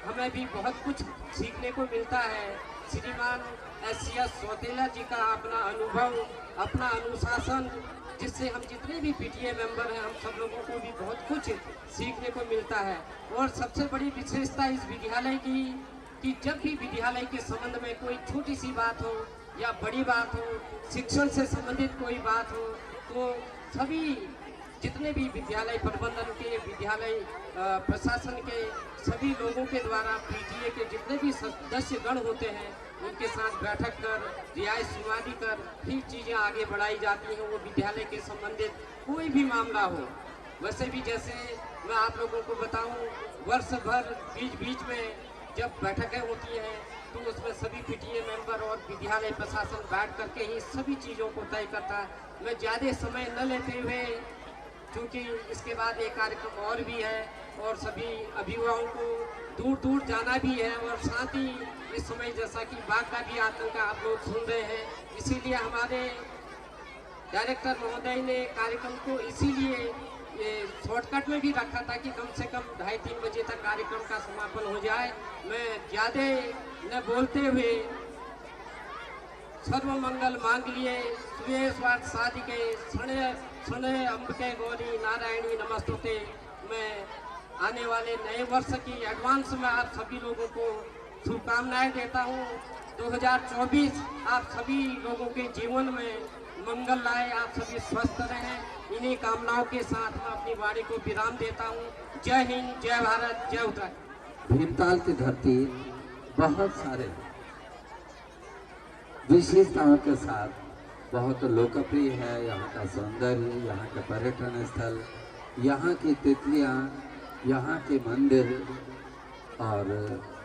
हमें भी बहुत कुछ सीखने को मिलता है। श्रीमान SCS सौतेला जी का अपना अनुभव, अपना अनुशासन, जिससे हम जितने भी PTA मेंबर हैं हम सब लोगों को भी बहुत कुछ सीखने को मिलता है। और सबसे बड़ी विशेषता इस विद्यालय की कि जब भी विद्यालय के संबंध में कोई छोटी सी बात हो या बड़ी बात हो, शिक्षण से संबंधित कोई बात हो, तो सभी जितने भी विद्यालय प्रबंधन के, विद्यालय प्रशासन के सभी लोगों के द्वारा PTA के जितने भी सदस्य गण होते हैं उनके साथ बैठक कर, रियायत सुनवाई कर फिर चीज़ें आगे बढ़ाई जाती हैं। वो विद्यालय के संबंधित कोई भी मामला हो। वैसे भी जैसे मैं आप लोगों को बताऊं, वर्ष भर बीच में जब बैठकें होती हैं तो उसमें सभी PTA मेंबर और विद्यालय प्रशासन बैठ करके ही सभी चीज़ों को तय करता है। मैं ज़्यादा समय न लेते हुए, क्योंकि इसके बाद एक कार्यक्रम और भी है और सभी अभिभावकों को दूर जाना भी है और साथ ही इस समय जैसा कि बाघ का भी आतंक आप लोग सुन रहे हैं, इसीलिए हमारे डायरेक्टर महोदय ने कार्यक्रम को इसीलिए ये शॉर्टकट में भी रखा था कि कम से कम 2:30-3 बजे तक कार्यक्रम का समापन हो जाए। मैं ज़्यादा न बोलते हुए सर्व मंगल मांग लिए सुबह स्वार्थ साधिके सुने अम्बिके गौरी नारायणी नमस्तुते। मैं आने वाले नए वर्ष की एडवांस में आप सभी लोगों को शुभकामनाएं देता हूं। 2024 आप सभी लोगों के जीवन में मंगल लाए, आप सभी स्वस्थ रहें। इन्हीं कामनाओं के साथ मैं अपनी वाणी को विराम देता हूं। जय हिंद, जय भारत, जय उत्तराखंड। भीमताल की धरती बहुत सारे विशेषताओं के साथ बहुत लोकप्रिय है। यहाँ का सौंदर्य, यहाँ का पर्यटन स्थल, यहाँ की तितलियाँ, यहाँ के मंदिर और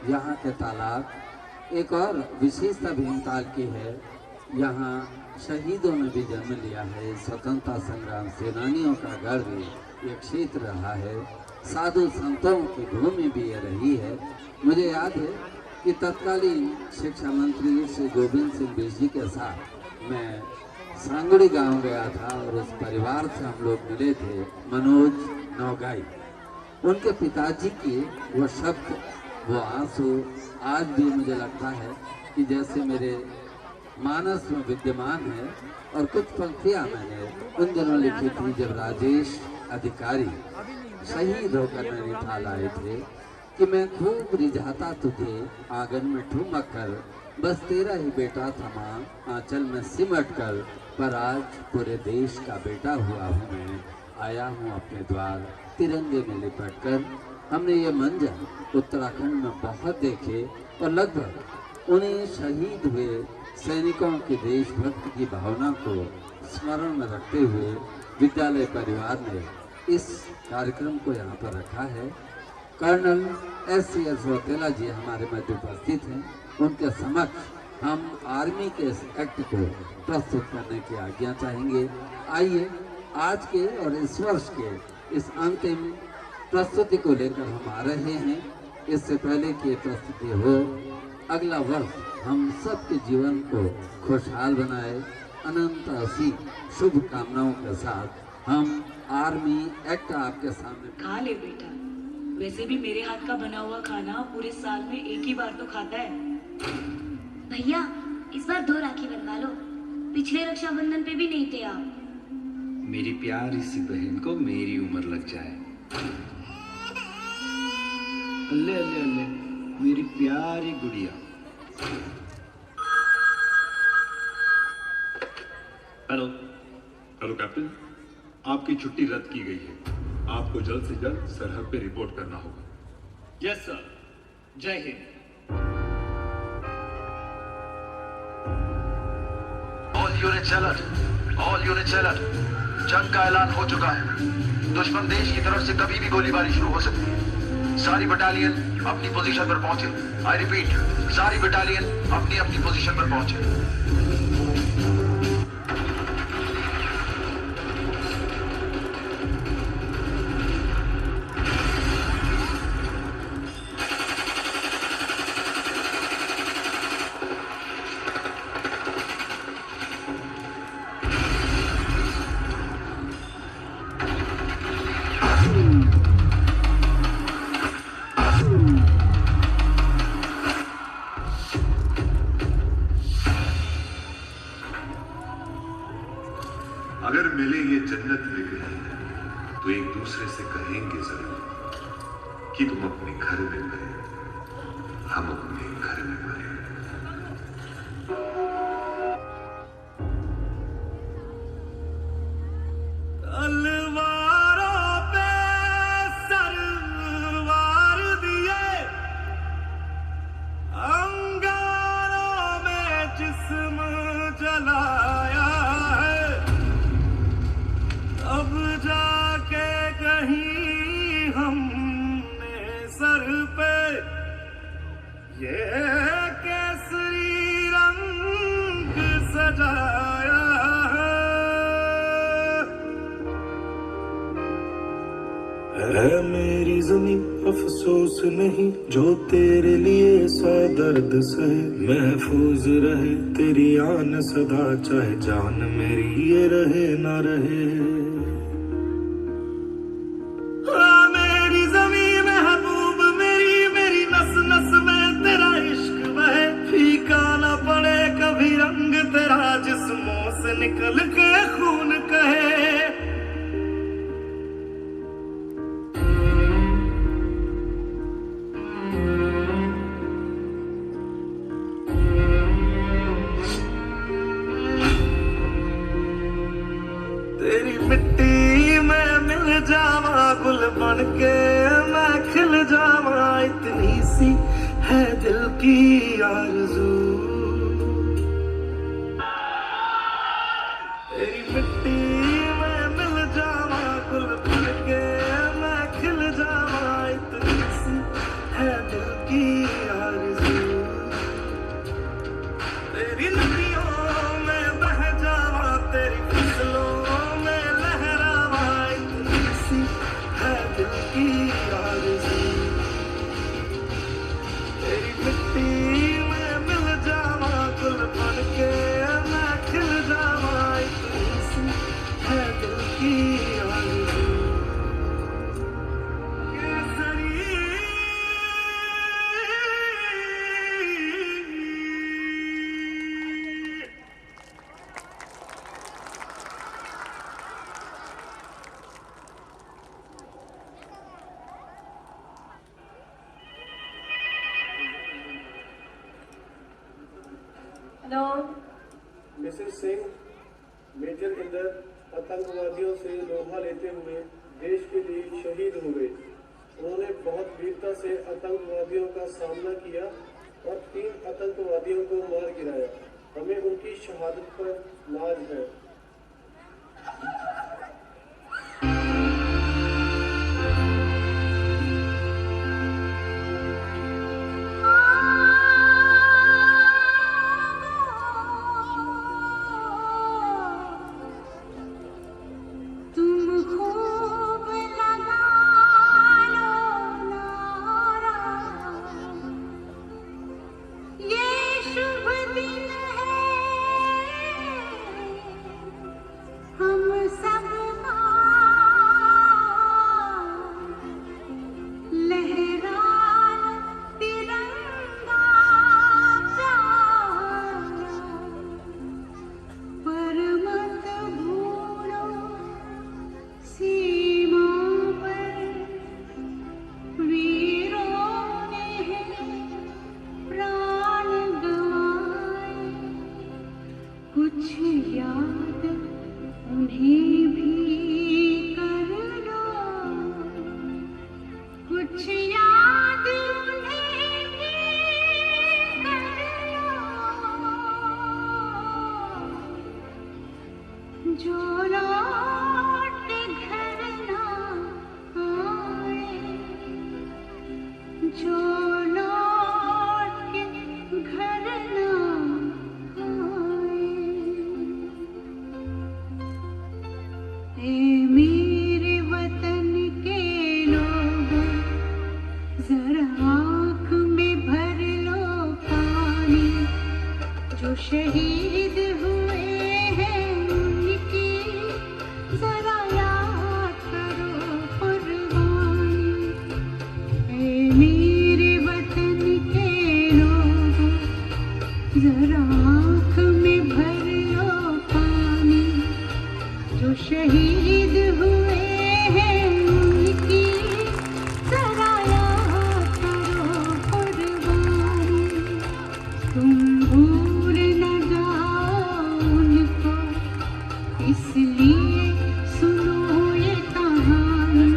यहाँ के तालाब। एक और विशेषता भीमताल की है, यहाँ शहीदों ने भी जन्म लिया है। स्वतंत्रता संग्राम सेनानियों का गढ़ भी ये क्षेत्र रहा है। साधु संतों की भूमि भी ये रही है। मुझे याद है कि तत्कालीन शिक्षा मंत्री श्री गोविंद सिंह बिष्ट जी के साथ मैं सांगड़ी गांव गया था और उस परिवार से हम लोग मिले थे, मनोज नौगाई। उनके पिताजी के वो शब्द, वो आंसू आज भी मुझे लगता है कि जैसे मेरे मानस में विद्यमान है। और कुछ पंक्तियाँ मैंने उन दिनों लिखी थी जब राजेश अधिकारी शहीद होकर नैनीताल आए थे कि मैं खूब रिझाता तुझे आंगन में ठुमक कर, बस तेरा ही बेटा थमा आंचल में सिमट कर, पर आज पूरे देश का बेटा हुआ हूँ मैं, आया हूँ अपने द्वार तिरंगे में लिपट कर। हमने ये मंजर उत्तराखंड में बहुत देखे और लगभग उन्हें शहीद हुए सैनिकों की देशभक्ति की भावना को स्मरण में रखते हुए विद्यालय परिवार ने इस कार्यक्रम को यहाँ पर रखा है। कर्नल SCS सौतेला जी हमारे मध्य उपस्थित हैं। उनके समक्ष हम आर्मी के इस एक्ट को प्रस्तुत करने की आज्ञा चाहेंगे। आइए आज के और इस वर्ष के इस अंतिम प्रस्तुति को लेकर हम आ रहे हैं। इससे पहले कि ये प्रस्तुति हो, अगला वर्ष हम सबके जीवन को खुशहाल बनाए, अनंत असीम शुभकामनाओं के साथ हम आर्मी एक्ट आपके सामने। खा ले बेटा, वैसे भी मेरे हाथ का बना हुआ खाना पूरे साल में एक ही बार तो खाता है। भैया इस बार 2 राखी बनवा लो, पिछले रक्षाबंधन पे भी नहीं थे आप। मेरी प्यारी सी बहन को मेरी उम्र लग जाए। अल्ले अल्ले अल्ले, मेरी प्यारी गुड़िया। हेलो हेलो कैप्टन, आपकी छुट्टी रद्द की गई है। आपको जल्द से जल्द सरहद पे रिपोर्ट करना होगा। Yes sir. जय हिंद। All units alert, all units alert. जंग का ऐलान हो चुका है। दुश्मन देश की तरफ से कभी भी गोलीबारी शुरू हो सकती है। सारी बटालियन अपनी पोजीशन पर पहुंचे। आई रिपीट, सारी बटालियन अपनी अपनी पोजीशन पर पहुंचे। अगर मिले ये जन्नत में कहीं तो एक दूसरे से कहेंगे जरूर कि तुम अपने घर में मरे, हम अपने घर में मरे। तलवारों पे सरवार दिए, अंगारों में जिस्म जलाया है, अब जाके कहीं हमने सर पे ये केसरी रंग सजाया है मेरी ज़मीं। अफसोस नहीं जो तेरे लिए सौ दर्द सहे, महफूज रहे तेरी आन सदा, चाहे जान मेरी ये रहे ना रहे। मेरी ज़मीं महबूब मेरी, मेरी नस नस में तेरा इश्क बहे, फीका ना पड़े कभी रंग तेरा, जिस्मों से निकल के खून कहे। तेरी मिट्टी में मिल जावा, गुल बन के मैं खिल जावा, इतनी सी है दिल की आरज़ू। तेरी मिट्टी में मिल जावा, गुल बन के मैं खिल जावा, इतनी सी है दिल की आरज़ू। तेरी नदियों में बह जावा, तेरी फसलों में लहरावा, इतनी सी है दिल की आरज़ू। तेरी मिट्टी में मिल जावा, गुल बन के मैं खिल जावा, इतनी सी है दिल की आरज़ू। Hello missus Singh, major Inder आतंकवादियों से लोहा लेते हुए देश के लिए शहीद हो गए। उन्होंने बहुत वीरता से आतंकवादियों का सामना किया और 3 आतंकवादियों को मार गिराया। हमें उनकी शहादत पर नाज है। तुम खूब लगा लो नारा, ये शुभ दिन है जो लौट के घर ना आए। ए मेरे वतन के लोगों, जरा आँख में भर लो पानी। जो शहीद हुए हैं उनकी जरा याद करो कुर्बानी। ऐ मेरे वतन के लोगों, जरा आँख में भर लो पानी। जो शहीद हुए हैं उनकी जरा याद करो कुर्बानी। तुम भूल न जाओ उनको, इसलिए सुनो ये कहानी।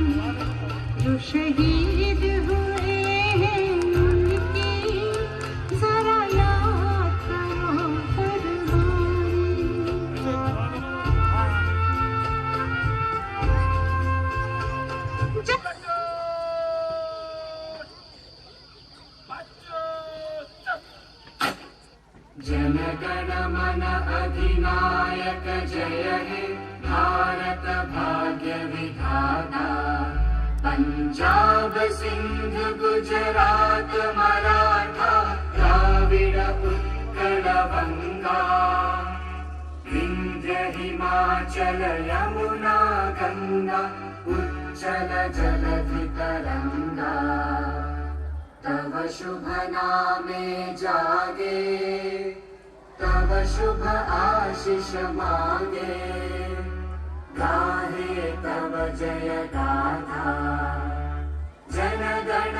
जो शहीद हुए हैं उनकी जरा याद करो जन गण मन अधिनायक जय हे भारत भाग्य विधाता। पंजाब सिंध गुजरात मराठा द्राविड़ उत्कल बंगा। विंध्य हिमाचल यमुना गंगा उच्चल जलधि तरंगा। तव शुभ नामे जागे, तव शुभ आशीष मांगे। गाहे तव जय गाथा, जन गण